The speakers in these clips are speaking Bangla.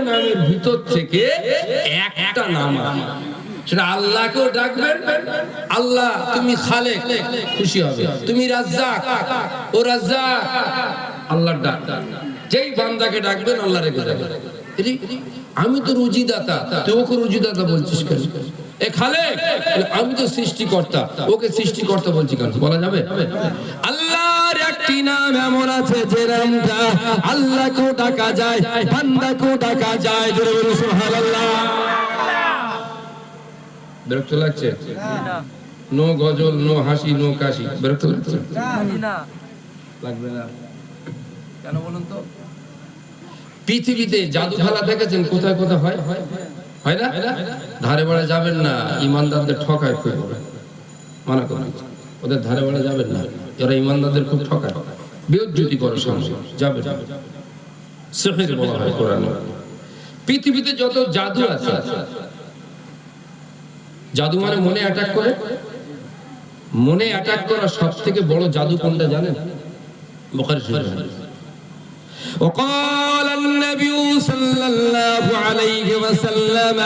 নামের ভিতর থেকে একটা নাম সেটা আল্লাহকেও ডাকবেন, আল্লাহ তুমি খালেক, খুশি হবে। তুমি রাজ্জাক, ও রাজ্জাক, আল্লাহর ডাক। যেই বান্দাকে ডাকবেন আল্লাহ রেখে যাবেন। আমি তো রুজিদাতা, তুই ওকে রুজিদাতা বলছিস কেন? এ খালেক, আমি তো সৃষ্টিকর্তা, ওকে সৃষ্টিকর্তা বলছি কেন? বলা যাবে? আল্লাহর একটি নাম এমন আছে যে নামটা আল্লাহকেও ডাকা যায়, বান্দাকেও ডাকা যায়। জোরে বলুন সুবহানাল্লাহ। বিরক্ত লাগছে? নো গজল, নো হাসি, নো কাশি। বিরক্ত লাগছে? লাগবে না। কেন বলুন তো? পৃথিবীতে জাদু খেলা দেখেছেন কোথায় কোথায় হয়? হয় না? ধারে বাড়ে যাবেন না, ইমানদারদের ঠকায় খুব, মানা করেন। ওদের ধারে বাড়ে যাবেন না, যারা ইমানদারদের খুব ঠকায়, বেইজ্জতি করে সমাজে যাবে। সিহর বলা হয় কোরআনে। পৃথিবীতে যত জাদু আছে, জাদু মানে মনে অ্যাটাক করে। মনে অ্যাটাক করা সবথেকে বড় জাদু কোনটা জানেন? বুখারী শরীফ হাদিস। وقال النبي صلى الله عليه وسلم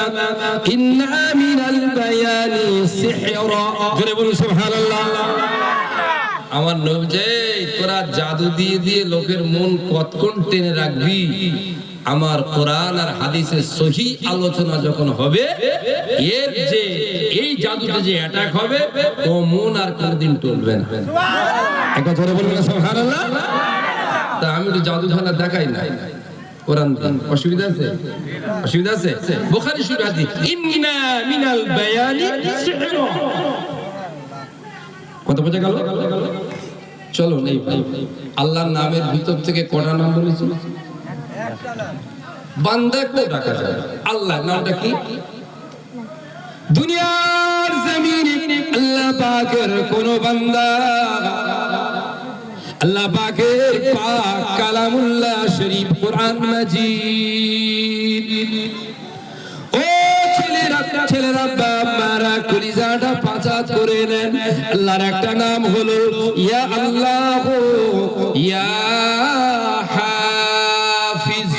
إن من البيان سحرا জোরে বলুন সুবহানাল্লাহ। আমার নবী, তোরা জাদু দিয়ে দিয়ে লোকের মন কতক্ষণ টেনে রাখবি, আমার কোরআন আর হাদিসের সহি আলোচনা যখন হবে, এর যে এই জাদুতে যে অ্যাটাক হবে, ও মন আর কোনদিন টলবে না। একবার জোরে বলুন সুবহানাল্লাহ। তা আমি তো জাদু খেলা দেখাই না, কোরআন অসুবিধা আছে? অসুবিধা আছে? বুখারী শরীফ হাদিস, ইন্না মিনাল বায়ানি সিহরা। কত বোঝা গেল? চলো নেই ভাই, আল্লাহর নামের ভিতর থেকে কটা নাম বলেছি? একটা নাম। বান্দাকে ডাকা যায়। আল্লাহর নামটা কি? দুনিয়ার জমিনে আল্লাহ পাকের কোন বান্দা আল্লাহ পাকের পাক কালামুল্লাহ শরীফ কোরআন মাজিদ, ও ছেলেরা বাবারা কলিজাটা পাঁচাত করে নেন। আল্লাহর একটা নাম হলো ইয়া আল্লাহ, ইয়া হাফিজ।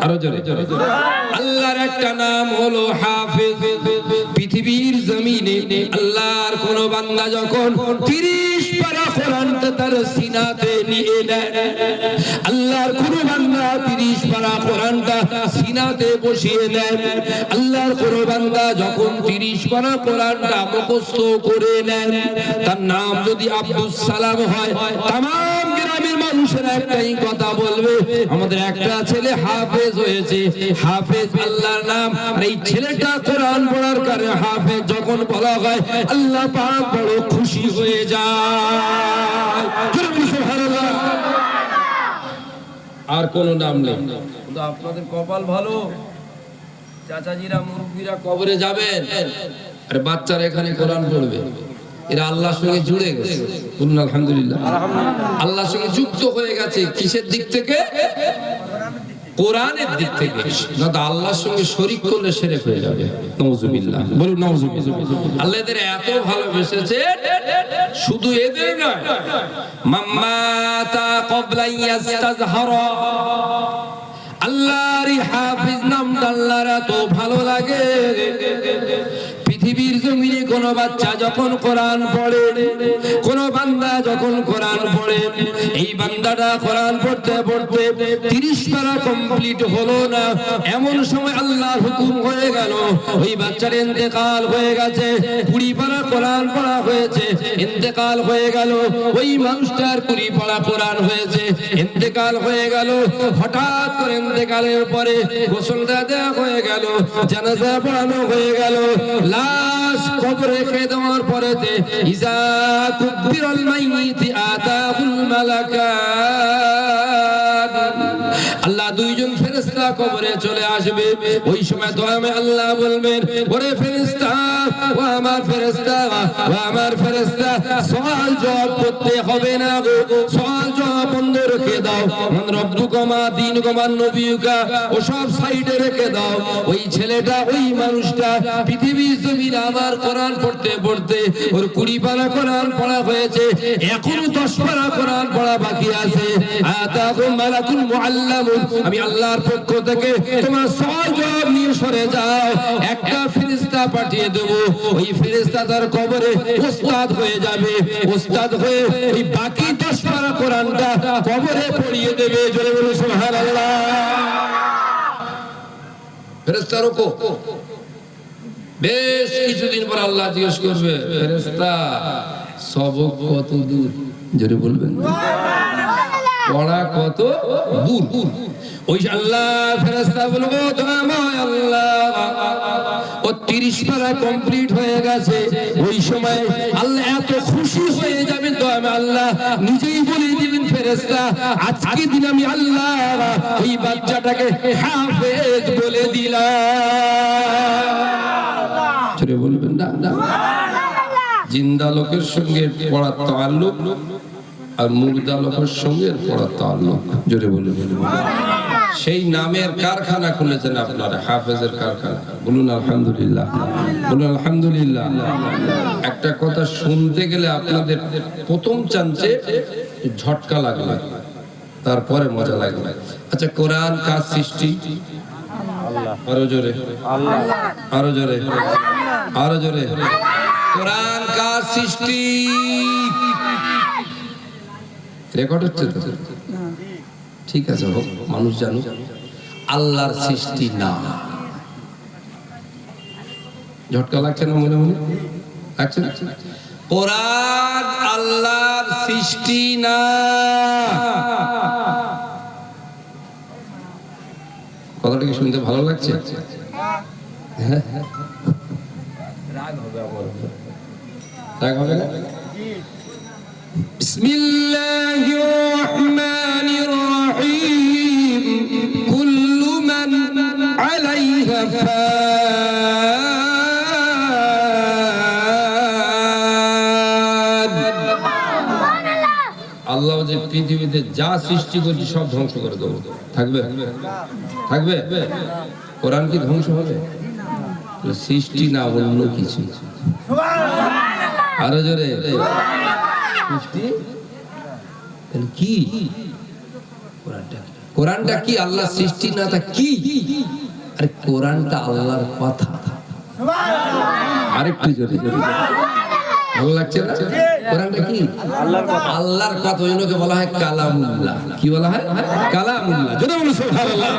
আরো জোরে জোরে। আল্লাহর একটা নাম হলো হাফিজ। পৃথিবীর জমিনে আল্লাহর কোন বান্দা যখন 30 পারা কোরআনটা তার সিনাতে নিয়ে নেয়, আল্লাহর কোন বান্দা 30 পারা কোরআনটা সিনাতে বসিয়ে নেয়, আল্লাহর কোন বান্দা যখন 30 পারা কোরআনটা মুখস্থ করে নেন, তার নাম যদি আব্দুস সালাম হয়, তামাম গ্রামের মানুষেরা একটাই কথা বলবে, আমাদের একটা ছেলে হাফেজ হয়েছে। হাফেজ আল্লাহর নাম। আর এই ছেলেটা কোরআন পড়ার কারণে হাফেজ যখন বলা হয়, আল্লাহ পাক বড় খুশি হয়ে যায়। সুবহানাল্লাহ। আর কোন নাম নেই। কিন্তু আপনাদের কপাল ভালো, চাচাজিরা মুরব্বীরা কবরে যাবেন আর বাচ্চারা এখানে কোরআন পড়বে। এরা আল্লাহর সঙ্গে জুড়ে গেছে। বলুন আলহামদুলিল্লাহ। আল্লাহর সঙ্গে যুক্ত হয়ে গেছে। কিসের দিক থেকে? কোরআনের দিক থেকে। না তো আল্লাহর সঙ্গে শরীক করলে শিরক হয়ে যাবে। নাউজুবিল্লাহ। বলুন নাউজুবিল্লাহ। আল্লাহ এদের এত ভালোবেসেছে, শুধু এদের নয়, মাম্মাতা ক্বাবলা ইয়াস্তাযহারা। আল্লাহর হাফিজ নামটা আল্লাহর এত ভালো লাগে, পৃথিবীর জমিনে কোন বাচ্চা যখন কোরআন পড়ে, কোন বান্দা যখন কোরআন পড়ে, এই বান্দাটা কোরআন পড়তে পড়তে 30 পারা কমপ্লিট হলো না, এমন সময় আল্লাহর হুকুম হয়ে গেল, ওই বাচ্চার ইন্তেকাল হয়ে গেছে। 20 পারা কোরআন পড়া হয়েছে, ইন্তেকাল হয়ে গেল। ওই মানুষটার 20 পারা কোরআন হয়েছে, ইন্তেকাল হয়ে গেল। হঠাৎ করে ইন্তেকালের পরে গোসলটা দেওয়া হয়ে গেল, জানাজা পড়ানো হয়ে গেল। লাশ কবরে রেখে দেওয়ার পরেতে ইজা কুব্বিরাল মাইয়িতি আতাহুল মালাকান। আল্লাহ দুইজন ফেরেশতা কবরে চলে আসবে। ওই সময় দয়াময় আল্লাহ বলবেন, ওরে ফেরেশতা, ও আমার ফেরেশতা, ও আমার ফেরেশতা, সওয়াল জবাব করতে হবে না গো, সওয়াল জবাব বন্ধ রেখে দাও। মান রব্বুকুমা দীনুকুমা নবিয়ুকা, ও সব সাইডে রেখে দাও। ওই ছেলেটা, ওই মানুষটা পৃথিবীর জমিনে আমার কোরআন পড়তে পড়তে ওর 20 পারা কোরআন পড়া হয়েছে, এখনো 10 পারা কোরআন পড়া বাকি আছে। আতাকুম মালাকুল মুআল্লাম আমি আল্লাহর পক্ষ থেকে তোমার সওয়াল জবাব নিয়ে সরে যাও, একটা ফেরেশতা পাঠিয়ে দেব, ওই ফেরেশতা তার কবরে ওস্তাদ হয়ে যাবে, ওস্তাদ হয়ে এই বাকি 10 পারা কোরআনটা কবরে পড়িয়ে দেবে। জোরে বলুন সুবহানাল্লাহ। ফেরেশতা রুকু, বেশ কিছুদিন পর আল্লাহ জিজ্ঞেস করবে, ফেরেশতা সবক কত দূর? জোরে বলবেন, পড়া কত দূর? ওই আল্লাহ ফেরেশতা বলবো, দয়াময় আল্লাহ ও 30 পারা কমপ্লিট হয়ে গেছে। ওই সময় আল্লাহ এত খুশি হয়ে যাবেন, দয়াময় আল্লাহ নিজেই বলে দিবেন, ফেরেশতা আজকে দিন আমি আল্লাহ ওই বাচ্চাটাকে হাফেজ বলে দিলাম। জোরে বলবেন না? জিন্দা লোকের সঙ্গে পড়ার তাআল্লুক আর মুর্দা লোকের সঙ্গে পড়ার তাআল্লুক। জোরে বলবেন। সেই নামের কারখানা খুলেছেন আপনারা, হাফেজের কারখানা। বলুন আলহামদুলিল্লাহ, বলুন আলহামদুলিল্লাহ। একটা কথা শুনতে গেলে আপনাদের প্রথম চান্সে ঝটকা লাগবে, তারপরে মজা লাগবে। আচ্ছা, কোরআন কার সৃষ্টি? আরো জোরে, আরো জোরে, আরো জোরে। কোরআন কার সৃষ্টি? রেকর্ড হচ্ছে তো? ঠিক আছে, হোক, মানুষ জানুক। আল্লাহর সৃষ্টি না। ঝটকা লাগছে না? মনে মনে লাগছে না? কোরআন আল্লাহর সৃষ্টি না। কথাটা কি শুনতে ভালো লাগছে? রাগ হবে আমার, রাগ হবে না? বিসমিল্লাহির রহমানির রহিম। কুল্লু মান আলাইহা ফান। আল্লাহ যে পৃথিবীতে যা সৃষ্টি করেছে সব ধ্বংস করে দেবো। থাকবে? থাকবে? কোরআন কি ধ্বংস হবে? সৃষ্টি না, অন্য কিছু। আরো জোরে, সৃষ্টি কি? কোরআনটা কি? আল্লাহ সৃষ্টি না, তা কি? আরে কোরআনটা আল্লাহর কথা। আরেকটু জোরে জোরে, ভালো লাগছে না? কোরআনটা কি? আল্লাহর কথা। ওই জন্য বলা হয় কালামুল্লাহ। কি বলা হয়? কালামুল্লাহ। জোরে বলুন সুবহানাল্লাহ।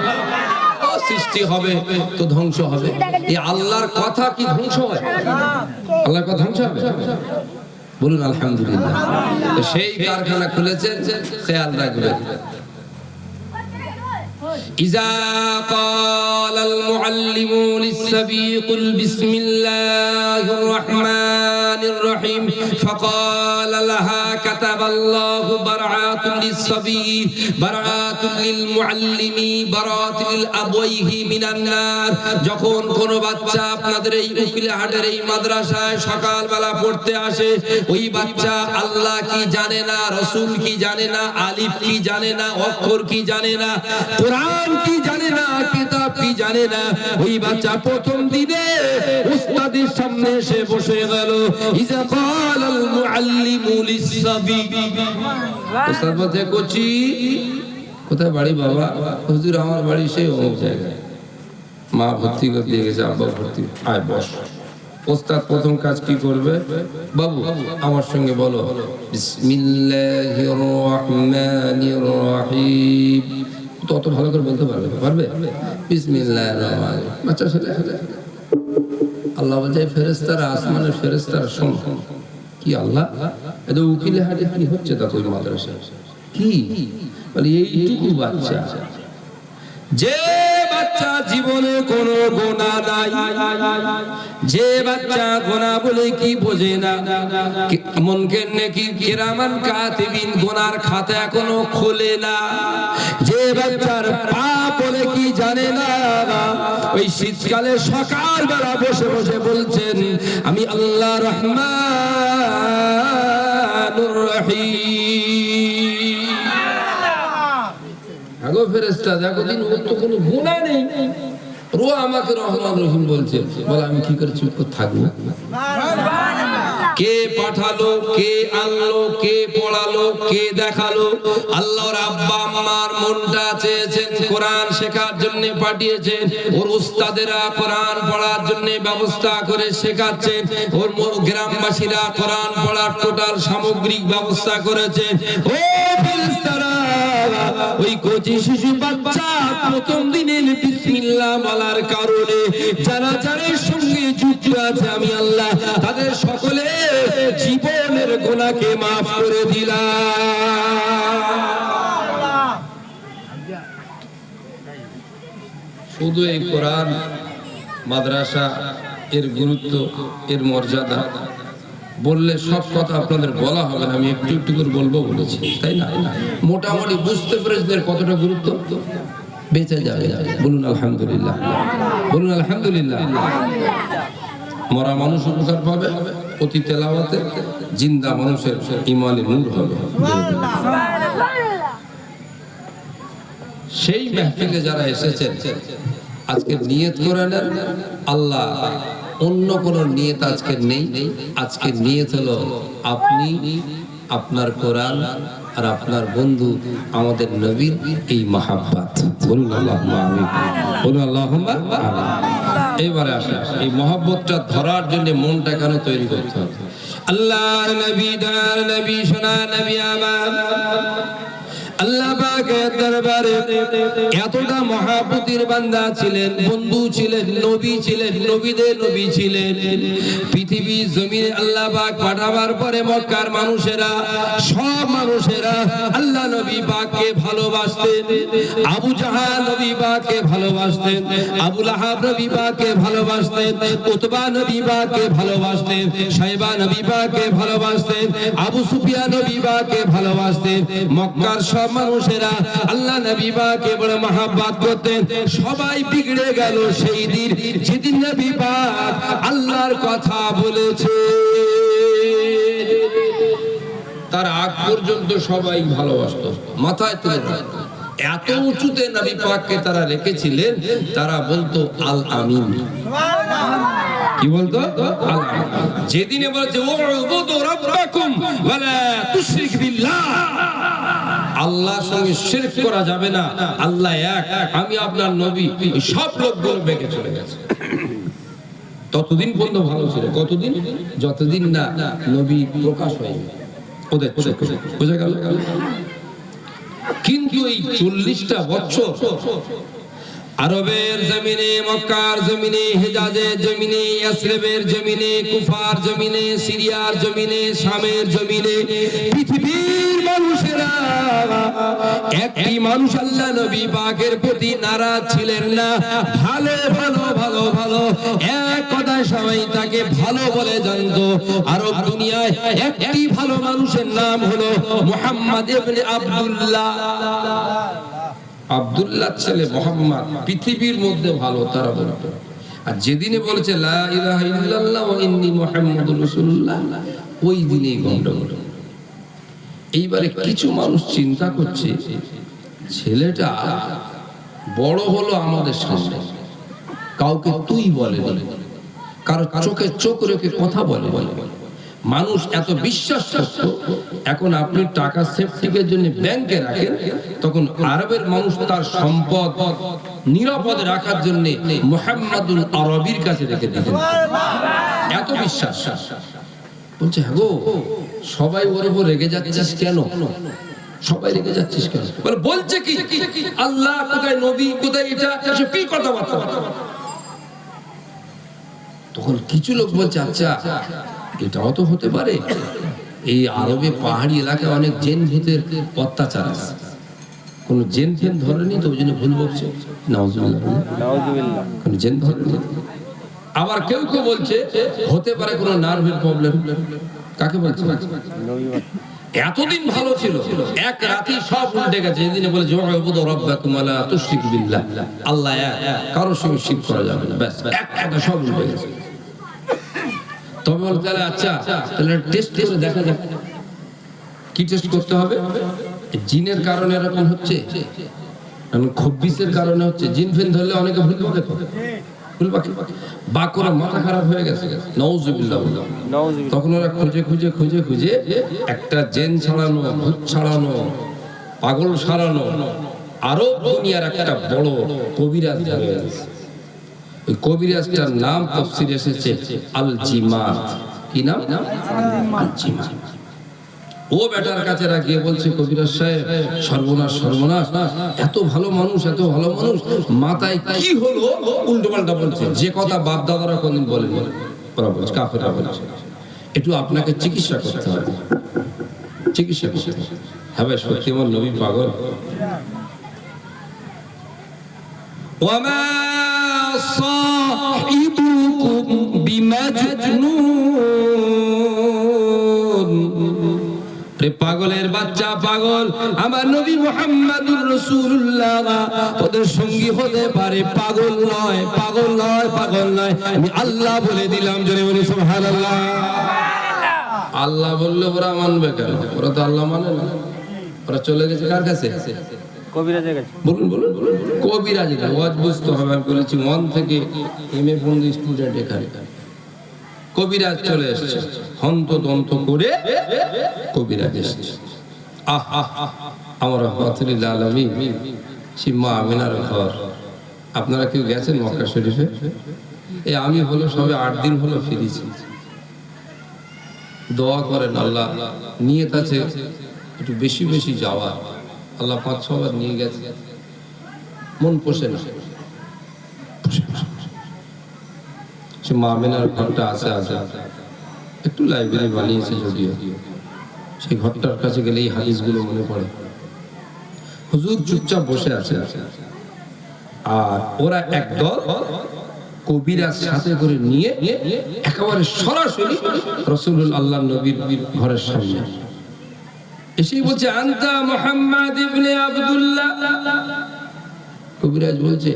সৃষ্টি হবে তো ধ্বংস হবে, এই আল্লাহর কথা কি ধ্বংস হয়? আল্লাহর কথা ধ্বংস হবে? বলুন আলহামদুলিল্লাহ। সেই কারখানা খুলেছেন, খেয়াল রাখবেন। إذا قال المعلم للصبي قل بسم الله الرحمن الرحيم فقال لها كتب الله برعات للصبي برعات للمعلم برات للأبويه من النار। যখন কোন বাচ্চা আপনাদের এই উকিলহাটের এই মাদ্রাসায় সকালবেলা পড়তে আসে, ওই বাচ্চা আল্লাহ কি জানে না, রাসূল কি জানে না, আলিফ কি জানে না, অক্ষর কি জানে না, কোরআন কি জানে না, কিতাব কি জানে না, ওই বাচ্চা প্রথম দিনে উস্তাদের সামনে এসে বসে গেল। ইজা ক্বালাল মুআল্লিমু লিস-সাবি। উস্তাদ বলতে, কোচি কোথায় বাড়ি? বাবা, হুজুর আমার বাড়ি সেই অমুক জায়গায়। মা ভর্তি করে দিয়ে গেছে, আব্বা ভর্তি, আয় বস। উস্তাদ প্রথম কাজ কি করবে? বাবু আমার সঙ্গে বলো বিসমিল্লাহির রহমানির রহিম। তত ভালো করে বলতে পারবে? পারবে? বিসমিল্লাহির রহমানির রহিম। বাচ্চা ছেলে। আল্লাহ বলছে, ফেরেশতারা, আসমানের ফেরেশতারা শোন। কি আল্লাহ? এটা উকিলহাটে কি হচ্ছে তা ওই মাদ্রাসা? কি বলে? এইটুকু বাচ্চা, যে বাচ্চা জীবনে কোনো গুনাহ নাই, যে বাচ্চা গুনাহ বলে কি বোঝে না, মুনকার নাকির কিরামান কাতিবিন গুনার খাতা এখনো খোলে না, যে বাচ্চার পাপ বলে কি জানে না, ওই শীতকালে সকালবেলা বসে বসে বলছেন আমি আল্লাহ রহমানুর রহিম। আগো ফেরেশতা, দেখো দিন ওর তো কোনো গুনাহ নেই, রো আমাকে রহমান রহিম বলছে, বলে আমি কি করে চুপ করে থাকবো? কে পাঠালো, কে আনলো, কে পড়ালো, কে দেখালো? আল্লাহর আব্বা আম্মার মনটা চেয়েছেন কোরআন শেখার জন্য পাঠিয়েছেন, ওর উস্তাদেরা কোরআন পড়ার জন্য ব্যবস্থা করে শেখাচ্ছেন, ওর গ্রামবাসীরা কোরআন পড়ার টোটাল সামগ্রিক ব্যবস্থা করেছেন। ও ফেরেশতারা, ওই কচি শিশু বাচ্চা প্রথম দিনের বিসমিল্লাহ বলার কারণে যারা যাদের সঙ্গে যুক্ত আছে আমি আল্লাহ তাদের সকলে জীবনের গুনাহকে মাফ করে দিলাম। শুধু এই কোরআন মাদ্রাসা এর গুরুত্ব, এর মর্যাদা বললে সব কথা আপনাদের বলা হবে না, আমি একটু একটু করে বলবো বলেছি, তাই না? মোটামুটি বুঝতে পেরেছেন কতটা গুরুত্ব, বেঁচে যাবে। বলুন আলহামদুলিল্লাহ, বলুন আলহামদুলিল্লাহ। মরা মানুষ উপকার পাবে অতি তেলাওয়াতে, জিন্দা মানুষের ইমানে নূর হবে। সেই মাহফিলে যারা এসেছেন আজকে নিয়ত করে নেন, আল্লাহ অন্য কোন নিয়ত আজকে নেই। আজকে নিয়ত হলো আপনি, আপনার কোরআন আর আপনার বন্ধু আমাদের নবীর এই মহাব্বত। বলুন আল্লাহুম্মা আমিন, বলুন আল্লাহুম্মা আমিন। এবারে আসেন এই মহাব্বতটা ধরার জন্য মনটা কেন তৈরি করতে হবে? আল্লাহর নবী, দয়ার নবী, সোনার নবী আমার আল্লাহ পাকের দরবারে এতটা মহাব্বতের বান্দা ছিলেন, বন্ধু ছিলেন, নবী ছিলেন, নবীদের নবী ছিলেন। পৃথিবী জমিনে আল্লাহ পাক পাঠাবার পরে মক্কার মানুষেরা, সব মানুষেরা আল্লাহ নবী পাককে ভালোবাসতেন। আবু জাহাল নবী পাককে ভালোবাসতেন, আবু লাহাব নবী পাককে ভালোবাসতেন, উতবা নবী পাককে ভালোবাসতেন, শাইবা নবী পাককে ভালোবাসতেন, আবু সুফিয়ান নবী পাককে ভালোবাসতেন। মক্কার সব মানুষেরা আল্লাহ নবী পাককে বড় মহব্বত করতেন। সবাই বিগড়ে গেল সেই দিন যেদিন নবী পাক আল্লাহর কথা বলেছে। তার আগ পর্যন্ত সবাই ভালোবাসতো, মাথায় তুলে রাখত। এত উঁচুতে নবী পাককে তারা রেখেছিলেন, তারা বলতো আল আমিন। কি বলতো? আল আমিন। যেদিনে বলেছে উবুদু রাব্বাকুম ওয়ালা তুশরিক বিল্লাহ, আল্লাহর সঙ্গে শিরক করা যাবে না, আল্লাহ এক, আমি আপনার নবী, সব লোকগুলো বেঁকে চলে গেছে। ততদিন পর্যন্ত ভালো ছিল। কতদিন? যতদিন না নবী প্রকাশ হয়নি ওদের চোখে। বুঝা গেল? কিন্তু এই 40টা বছর আরবের জমিনে, মক্কার জমিনে, হেজাজের জমিনে, ইয়াসরিবের জমিনে, কুফার জমিনে, সিরিয়ার জমিনে, শামের জমিনে পৃথিবীর মানুষেরা একটি মানুষ আল্লাহ নবী পাকের প্রতি নারাজ ছিলেন না। ভালো ভালো ভালো ভালো এক কথায় সবাই তাকে ভালো বলে জানতো। আরব দুনিয়ায় একটি ভালো মানুষের নাম হলো মুহাম্মদ ইবনে আব্দুল্লাহ। আব্দুল্লাহ ছেলে মুহাম্মদ পৃথিবীর মধ্যে ভালো তারা বলতো। আর যেদিনে বলেছে লা ইলাহা ইল্লাল্লাহ ওয়া ইন্নী মুহাম্মাদুর রাসূলুল্লাহ, ওই দিনেই গন্ডগোল। এইবারে কিছু মানুষ চিন্তা করছে ছেলেটা বড় হলো আমাদের সামনে, কাউকে তুই বলে, কারো চোখে চোখ রেখে কথা বলে। মানুষ এত বিশ্বাস করত। এখন আপনি টাকা সেফটিকের জন্য ব্যাংকে রাখেন, তখন আরবের মানুষ তার সম্পদ নিরাপদে রাখার জন্য মুহাম্মাদুল আরবির কাছে রেখে দিতেন। এত বিশ্বাস। বলছে হ্যাঁ গো, সবাই ওর উপর রেগে যাচ্ছিস কেন? সবাই রেগে যাচ্ছিস কেন? বলছে কি আল্লাহ কোথায়, নবী কোথায়, এটা কি কথাবার্তা? তখন কিছু লোক বলছে আচ্ছা এটাও তো হতে পারে, এই আরবে পাহাড়ি এলাকায় অনেক জেন ভূতের অত্যাচার আছে, কোন জেন ফেন ধরেনি তো ওই জন্য ভুল বলছে। নাউজুবিল্লাহ, কোন জেন ধরেনি। আবার কেউ কেউ বলছে হতে পারে কোন নার্ভের প্রবলেম। কাকে বলছে? এতদিন ভালো ছিল, এক রাতে সব উল্টে গেছে। এদিনে বলে উবুদু রাব্বাকুম ওয়া লা তুশরিকু বিল্লাহ, আল্লাহ এক, কারোর সঙ্গে শিরক করা যাবে না, ব্যাস এক কথা সব উল্টে গেছে। তবে বলতে তাহলে আচ্ছা তাহলে টেস্ট করে দেখা যাক। কি টেস্ট করতে হবে? জিনের কারণে এরকম হচ্ছে, খব্বিসের কারণে হচ্ছে। জিন ফেন ধরলে অনেকে ভুল বলে তো, ফুল পাখি বাকরা মাথা খারাপ হয়ে গেছে, নাউজুবিল্লাহ। তখন ওরা খুঁজে খুঁজে খুঁজে খুঁজে একটা জেন ছাড়ানো, ভূত ছাড়ানো, পাগল সারানো আরব দুনিয়ার একটা বড় কবিরাজ হয়ে গেছে। ওই কবিরাজটার নাম তাফসীরে এসেছে আল জিমাত। কি নাম? আল জিমাত। ও বেটার কাছে গিয়ে বলছে, কবিরাজ সাহেব সর্বনাশ সর্বনাশ, এত ভালো মানুষ, এত ভালো মানুষ, মাথায় কি হলো উল্টো পাল্টা বলছে, যে কথা বাপ দাদারা কোনদিন বলেন ওরা বলছে, কাফেররা বলছে, একটু আপনাকে চিকিৎসা করতে হবে, চিকিৎসা করতে হবে। হ্যাঁ ভাই, সত্যি আমার নবী পাগল। ওয়ামা সাহিবুকুম বিমাজনুন, রে পাগলের বাচ্চা পাগল, আমার নবী মুহাম্মদুর রাসূলুল্লাহ ওদের সঙ্গী হতে পারে, পাগল নয়, পাগল নয়, পাগল নয়। আমি আল্লাহ বলে দিলাম, জোরে বলি সুবহানাল্লাহ। আল্লাহ বললে ওরা মানবে কেন? ওরা তো আল্লাহ মানে না, ওরা চলে গেছে কার কাছে? কবিরাজের কাছে। বলুন বলুন বলুন, কবিরাজের কাছে। ওয়াজ বুঝতে হবে, আমি বলেছি 1 থেকে এমএ পর্যন্ত স্টুডেন্ট এখানে। কবিরাজ চলে এসেছে, হন্তদন্ত করে কবিরাজ এসেছে। আমার রহমাতুল্লিল আলামিন সেই মা আমিনার ঘর। আপনারা কেউ গেছেন মক্কা শরীফে? এই আমি হলো সবে 8 দিন হলো ফিরেছি। দোয়া করেন, আল্লাহ নিয়ত আছে একটু বেশি বেশি যাওয়া। আল্লাহ 5-6 বার নিয়ে গেছে, মন পোষে না। সে মা আমিনার ঘরটা আছে আছে, একটু লাইব্রেরি বানিয়েছে যদিও। সেই ঘরটার কাছে গেলে এই হাদিসগুলো মনে পড়ে। হুজুর চুপচাপ বসে আছে, আর ওরা একদল কবিরাজ সাথে করে নিয়ে একেবারে সরাসরি রাসূলুল্লাহ আল্লাহর নবীর ঘরের সামনে এসেই বলছে, আনতা মুহাম্মদ ইবনে আব্দুল্লাহ। কবিরাজ বলছে,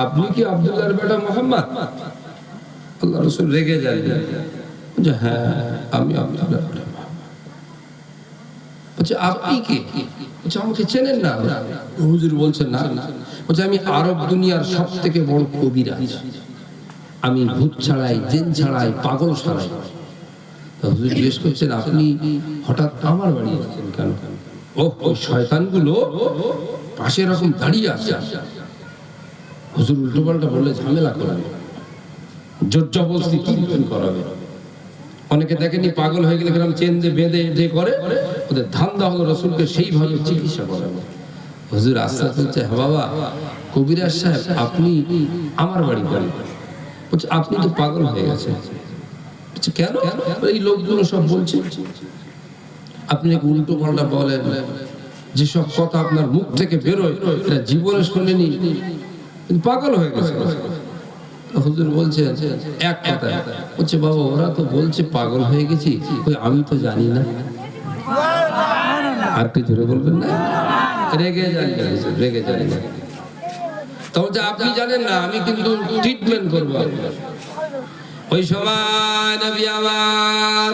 আপনি কি আব্দুল্লাহর বেটা মুহাম্মদ? আল্লাহ রাসূল রেগে যায়, যে হ্যাঁ আমি আব্দুল্লাহর বেটা। বলছে, আপনি কে? বলছে, আমাকে চেনেন না? হুজুর বলছেন না। বলছে, আমি আরব দুনিয়ার সবথেকে বড় কবিরাজ, আমি ভূত ছাড়াই, জিন ছাড়াই, পাগল ছাড়াই। হুজুর জিজ্ঞেস করছেন, আপনি হঠাৎ আমার বাড়ি আসছেন কেন? ওই শয়তানগুলো পাশে এরকম দাঁড়িয়ে আছে। হুজুর উল্টো পাল্টা বললে ঝামেলা করাবে, জোর জবরদস্তি ট্রিটমেন্ট করাবে। অনেকে দেখেনি পাগল হয়ে গেলে কিরকম চেন দিয়ে বেঁধে যে করে, ওদের ধান্দা হলো রাসূলকে সেইভাবে চিকিৎসা করাবে। হুজুর আস্থা বলছে, হ্যাঁ বাবা কবিরাজ সাহেব, আপনি আমার বাড়ি করেন। বলছে, আপনি তো পাগল হয়ে গেছেন। কেন? এই লোকগুলো সব বলছে আপনি উল্টো পাল্টা বলেন, যেসব কথা আপনার মুখ থেকে বেরোয় এটা জীবনে শোনেনি, কিন্তু পাগল হয়ে গেছে। হুজুর বলছে এক কথা, বলছে বাবা ওরা তো বলছে পাগল হয়ে গেছি, আমি তো জানি না। আর কি জোরে বলবেন না? রেগে যান, রেগে যান। তখন আপনি জানেন না, আমি কিন্তু ট্রিটমেন্ট করবো। ওই সময় নবী আমার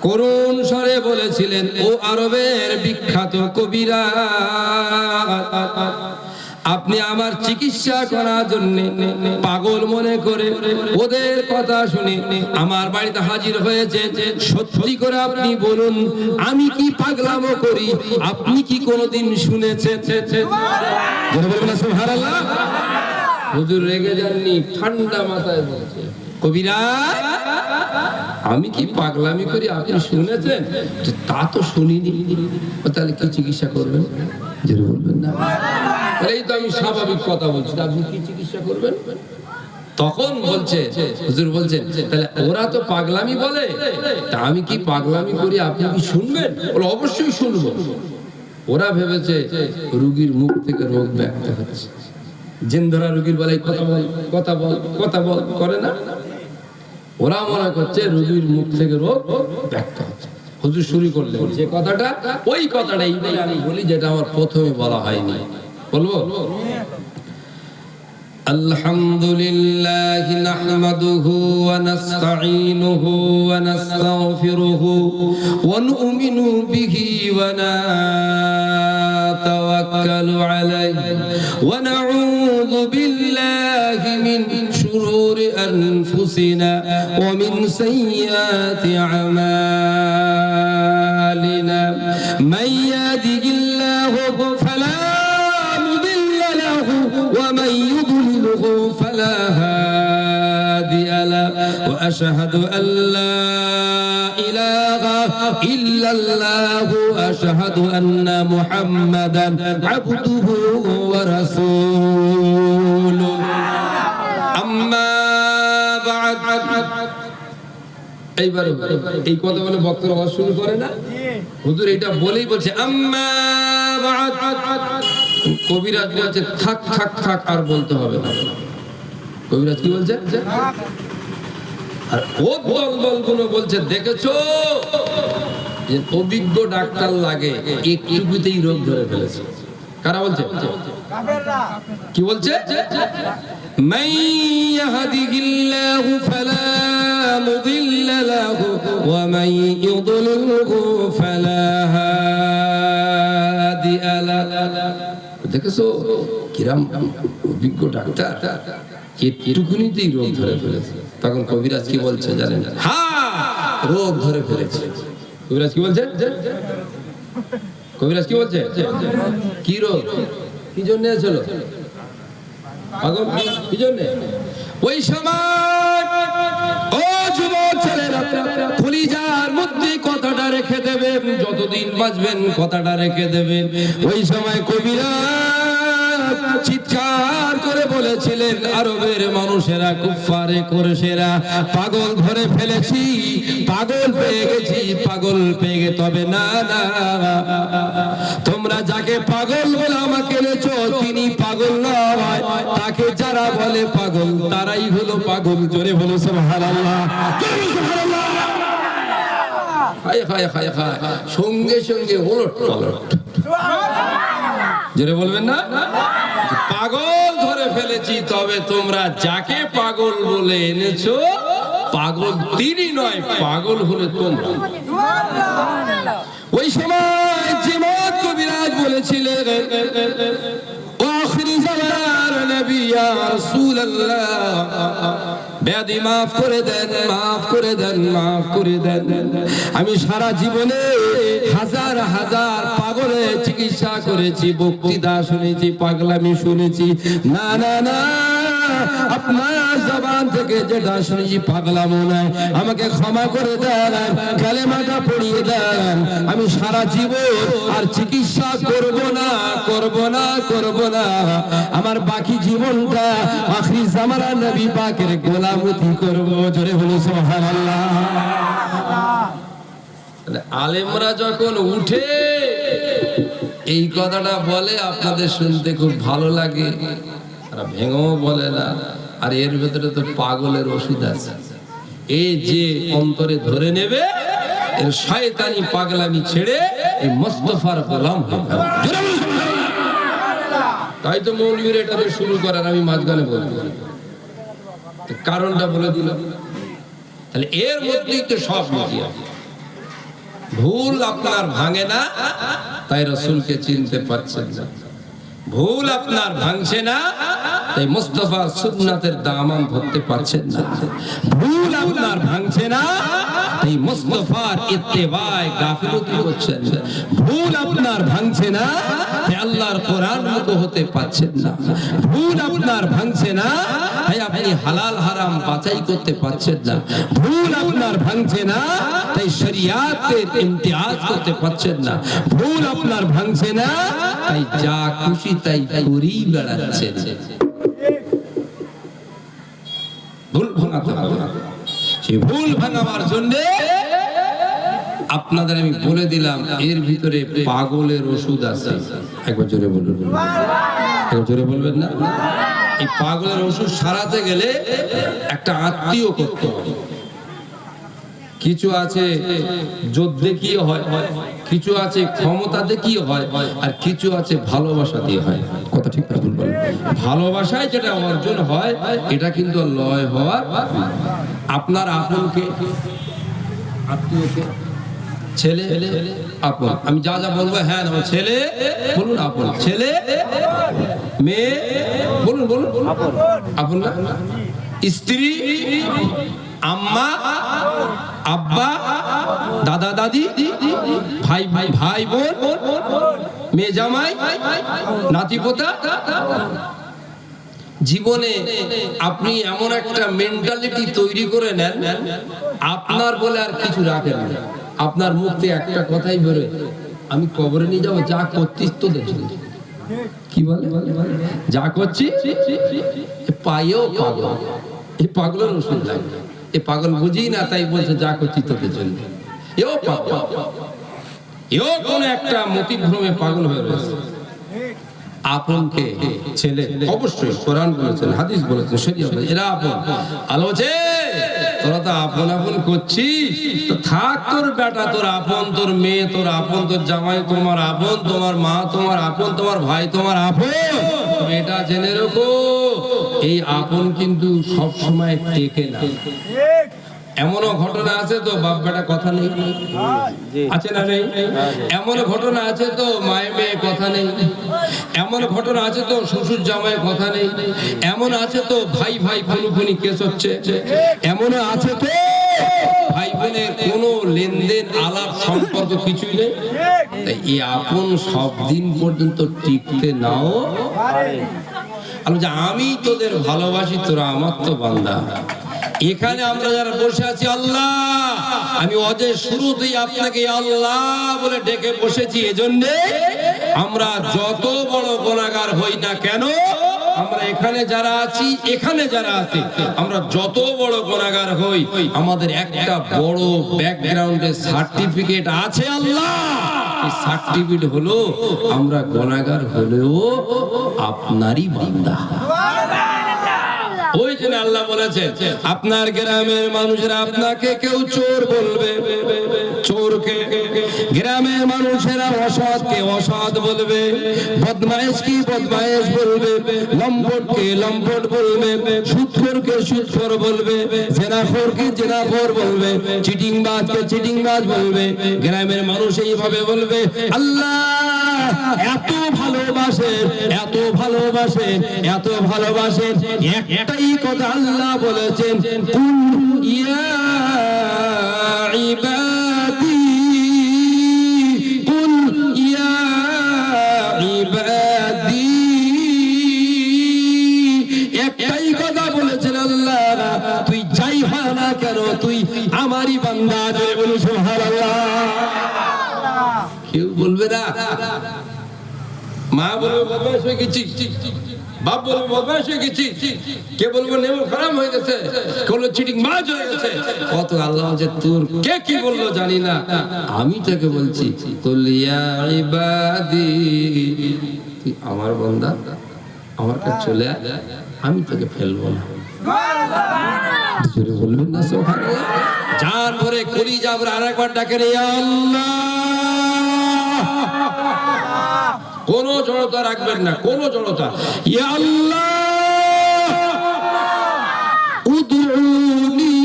করুণ স্বরে বলেছিলেন, ও আরবের বিখ্যাত কবিরাজ, আপনি আমার চিকিৎসা করার জন্য পাগল মনে করে ওদের কথা শুনে আমার বাড়িতে হাজির হয়েছে। সত্যি করে আপনি বলুন, আমি কি পাগলামো করি? আপনি কি কোনোদিন শুনেছেন? সুবহানাল্লাহ। হুজুর রেগে যাননি, ঠান্ডা মাথায় বলছে, কবিরাজ আমি কি পাগলামি করি আপনি শুনেছেন? তা তো শুনিনি। তাহলে কি চিকিৎসা করবেন? জোরে বলবেন না? এই তো আমি স্বাভাবিক কথা বলছি, আপনি কি চিকিৎসা করবেন? তখন বলছে, হুজুর বলছেন, তাহলে ওরা তো পাগলামি বলে, তা আমি কি পাগলামি করি আপনি কি শুনবেন? বলে অবশ্যই শুনবো। ওরা ভেবেছে রোগীর মুখ থেকে রোগ ব্যক্ত হচ্ছে। জিন ধরা রোগীর বেলায় কথা বল কথা বল কথা বল করে না, ওরা মনে করছে রোগীর মুখ থেকে রোগ ব্যক্ত হচ্ছে। হুজুর শুরু করলেন যে কথাটা, ওই কথাটাই আমি বলি যেটা আমার প্রথমে বলা হয়নি। বলবো? আলহামদুলিল্লাহ নাহমাদুহু ওয়া নাস্তাঈনুহু ওয়া নাস্তাগফিরুহু ওয়া নু'মিনু বিহি ওয়া নাতাওয়াক্কালু আলাইহি ওয়া নাউযু বিল্লাহি মিন شرور أنفسنا ومن سيئات أعمالنا من يهده الله فلا مضل له ومن يضلله فلا هادي له وأشهد أن لا إله إلا الله وأشهد أن محمدا عبده ورسوله أما بعد এইবার এই কথা বলে বক্তার আওয়াজ শুরু করে না হুজুর এটা বলেই বলছে আম্মা বা'দ কবিরাজ বলছে থাক থাক থাক আর বলতে হবে না কবিরাজ কি বলছে আর ও দলগুলো বলছে দেখেছো যে অভিজ্ঞ ডাক্তার লাগে একটুকুতেই রোগ ধরে ফেলেছে কারা বলছে কি বলছে মান ইয়াহদিহিল্লাহু ফালা মুদিল্লা লাহু ওয়া মান ইউদ্লিলহু ফালা হাদিয়া লাহু দেখেছো কিরাম অভিজ্ঞ ডাক্তার একটুকুনিতেই রোগ ধরে ফেলেছে তখন কবিরাজ কি বলছে জানেন হ্যাঁ রোগ ধরে ফেলেছে কবিরাজ কি বলছে কবিরাজ কি বলছে কি রোগ কি জন্য ছিল পাগল কি জন্য ওই সময় ও যুবক ছেলেরা কলিজার মধ্যে কথাটা রেখে দেবেন যতদিন বাঁচবেন কথাটা রেখে দেবেন ওই সময় কবিরাজ চিৎকার করে বলেছিলেন আরবের মানুষেরা কুফারে কুরেশেরা পাগল ধরে ফেলেছি পাগল পেয়ে গেছি পাগল পেয়ে গে তবে না না তোমরা যাকে পাগল বলে আমাকে এনেছো তিনি পাগল নয় তাকে যারা বলে পাগল তারাই হলো পাগল জোরে বলো সুবহানাল্লাহ হায় হায় হায় হায় সঙ্গে সঙ্গে ওলট পালট জোরে বলবেন না পাগল ধরে ফেলেছি তবে তোমরা যাকে পাগল বলে এনেছো পাগল তিনি নয় পাগল হলে তোমরা ওই সময় জিমাত কবিরাজ বলেছিলেন আখিরি জামানার নবী ইয়া রাসূলুল্লাহ বেয়াদবি মাফ করে দেন মাফ করে দেন মাফ করে দেন আমি সারা জীবনে হাজার হাজার পাগলের চিকিৎসা করেছি বক্তৃতা শুনেছি পাগলামি শুনেছি না না না আপনার জবান থেকে যেটা শুনেছি পাগলামো নয় আমাকে ক্ষমা করে দেন কালেমাটা পড়িয়ে দেন আমি সারা জীবন আর চিকিৎসা করব না করব না করব না আমার বাকি জীবনটা আখিরি জামানার নবী পাকের গোলামতি করব জোরে বলো সুবহানাল্লাহ আলেমরা যখন উঠে এই কথাটা বলে আপনাদের শুনতে খুব ভালো লাগে আর ভেঙেও বলে না আর এর ভিতরে তো পাগলের ওষুধ আছে এই যে অন্তরে ধরে নেবে এর শয়তানি পাগলামি ছেড়ে এই মুস্তাফার গোলাম হবে তাই তো মৌলবীরা এটা শুরু করেন আমি মাঝখানে বলবো কারণটা বলে দিলাম তাহলে এর মধ্যেই তো সব মিলিয়ে ভুল আপনার ভাঙে না তাই রাসূলকে চিনতে পারছেন না ভুল আপনার ভাঙছে না তাই মুস্তাফার সুন্নাতের দামান ধরতে পারছেন না ভুল আপনার ভাঙছে না তাই মুস্তাফার ইত্তেবায় গাফিলতি করছেন ভুল আপনার ভাঙছে না তাই আল্লাহর কোরআন মুখো হতে পারছেন না ভুল আপনার ভাঙছে না তাই আপনি হালাল হারাম বাছাই করতে পারছেন না ভুল আপনার ভাঙছে না তাই শরিয়াতের ইমতিয়াজ করতে পারছেন না ভুল আপনার ভাঙছে না তাই যা খুশি তাই করেই বেড়াচ্ছেন ভুল ভাঙাতে হবে সেই ভুল ভাঙাবার জন্য আপনাদের আমি বলে দিলাম এর ভিতরে পাগলের ওষুধ আছে একবার জোরে বলুন একবার জোরে বলবেন না এই পাগলের ওষুধ সারাতে গেলে একটা আত্মীয় করতে হবে কিছু আছে যোদ্ধ দেখিয়ে হয় কিছু আছে ক্ষমতা দেখিয়ে হয় আর কিছু আছে ভালোবাসা দিয়ে হয় কথা ঠিক না ভুল বলেন ভালোবাসায় যেটা অর্জন হয় এটা কিন্তু লয় হওয়ার আপনার আপনকে আত্মীয়কে ছেলে আপন আমি যা যা বলবো হ্যাঁ আমার ছেলে বলুন আপন ছেলে মেয়ে বলুন বলুন আপন না স্ত্রী, আম্মা, আব্বা, দাদা দাদি, ভাই ভাই ভাই বোন, মেয়ে জামাই, নাতিপোতা। জীবনে আপনি এমন একটা মেন্টালিটি তৈরি করে নেন, আপনার বলে আর কিছু রাখেন না। আপনার মুখ থেকে একটা কথাই বেরোয়, আমি কবরে নিয়ে যাবো, যা করছিস তোদের জন্য। কি বলে? যা করছি পাইও পাগল, এই পাগলের ওষুধ লাগে। এই পাগল বুঝি না, তাই বলছে যা করছি তোদের জন্য। এও পাগল, এও কোন একটা মতিভ্রমে পাগল হয়ে রয়েছে। আপনকে ছেলে, অবশ্যই কোরআন বলেছেন, হাদিস বলেছেন, শরীয়ত বলেছে, এরা আপন। আলোচে তোরা তো আপন আপন করছিস, তো থাক তোর বেটা তোর আপন, তোর মেয়ে তোর আপন, তোর জামাই তোমার আপন, তোমার মা তোমার আপন, তোমার ভাই তোমার আপন। এটা জেনে রাখো, এই আপন কিন্তু সব সময় টেকে না। এমনও ঘটনা আছে তো বাপ বেটা কথা নেই, আছে না নেই? এমন ঘটনা আছে তো মায়ের মেয়ে কথা নেই, এমন ঘটনা আছে তো শ্বশুর জামাই কথা নেই, এমন আছে তো ভাই ভাই খুনি কেস হচ্ছে, এমন আছে তো ভাই বোনের কোনো লেনদেন আলাপ সম্পর্ক কিছুই নেই। তাই এই আপন সব দিন পর্যন্ত টিকতে নাও। আমি তোদের ভালোবাসি, তোরা আমার তো বান্দা। এখানে আমরা যারা বসে আছি, আল্লাহ আমি অজে শুরুতেই আপনাকে আল্লাহ বলে ডেকে বসেছি, এজন্য আমরা যত বড় গুনাহগার হই না কেন, আমরা এখানে যারা আছি, আমরা যত বড় গুনাহগার হই, আমাদের একটা বড় ব্যাকগ্রাউন্ডে সার্টিফিকেট আছে আল্লাহ। এই সার্টিফিকেট হলো আমরা গুনাহগার হলেও আপনারই বান্দা। ওই জন্য আল্লাহ বলেছেন, আপনার গ্রামের মানুষেরা আপনাকে কেউ চোর বলবে, চোরকে। গ্রামের মানুষেরা অসৎকে অসৎ বলবে, বদমাইশকে বদমাইশ বলবে, লম্পটকে লম্পট বলবে, সুদখোরকে সুদখোর বলবে, জেনাখোরকে জেনাখোর বলবে, চিটিংবাজকে চিটিংবাজ বলবে। গ্রামের মানুষ এইভাবে বলবে। আল্লাহ এত ভালোবাসেন, এত ভালোবাসেন, এত ভালোবাসেন, একটাই কথা আল্লাহ বলেছেন, কুল ইয়া ইবাদি, কুল ইয়া ইবাদি। একটাই কথা বলেছেন আল্লাহ, তুই যাই হয় না কেন তুই আমারই বান্দা। জয় বলুন সুবহানাল্লাহ। কেউ বলবে না, মা বলবে বদমাশ হয়ে গেছি, বাপ বলবে বদমাশ হয়ে গেছি, কে বলবো নেমো খারাপ হয়ে গেছে, বললো চিটিং মাছ হয়ে গেছে। কত আল্লাহ যে তোর কে কি বললো জানি না, আমি তোকে বলছি কুল ইয়া ইবাদি, তুই আমার বান্দা, আমার কাছে চলে আয়, আমি তোকে ফেলবো না। বলবেন না সুবহানাল্লাহ। যার পরে কলিজা আমরা আরেকবার ডাকে রে আল্লাহ। কোন জড়তা রাখবেন না, কোন জড়তা। ইয়া আল্লাহ উদউনি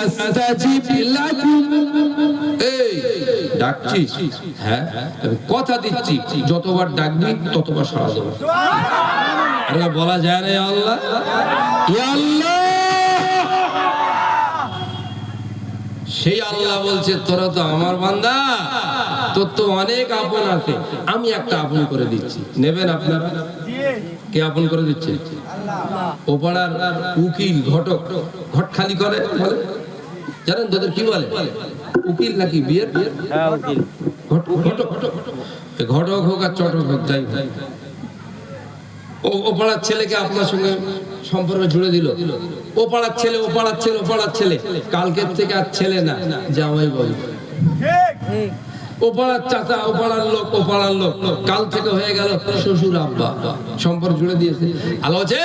আস্তাজিব লাকুম। এই ডাকছিস? হ্যাঁ আমি কথা দিচ্ছি, যতবার ডাকবি ততবার সাড়া দেবো। আরে বলা যায় না ইয়া আল্লাহ, ইয়া আল্লাহ। সেই আল্লাহ বলছে তোরা তো আমার বান্দা, তোর তো অনেক আপন আছে, আমি একটা আপন করে দিচ্ছি, নেবেন আপনারা? কে আপন করে দিচ্ছে? ও পাড়ার উকিল ঘটক, ঘট খালি করে বলে, জানেন তোদের কি বলে? উকিল নাকি বিয়ের? ঘটক, ঘটক হোক আর চটক হোক, যাই হোক, ও পাড়ার ছেলেকে আপনার সঙ্গে সম্পর্ক জুড়ে দিল। ও পাড়ার ছেলে, ও পাড়ার ছেলে, ও পাড়ার ছেলে, কালকের থেকে আর ছেলে না, জামাই বল। ও পাড়ার চাচা, ও পাড়ার লোক, ও পাড়ার লোক, কাল থেকে হয়ে গেল শ্বশুর আব্বা, সম্পর্ক জুড়ে দিয়েছে। আলোচে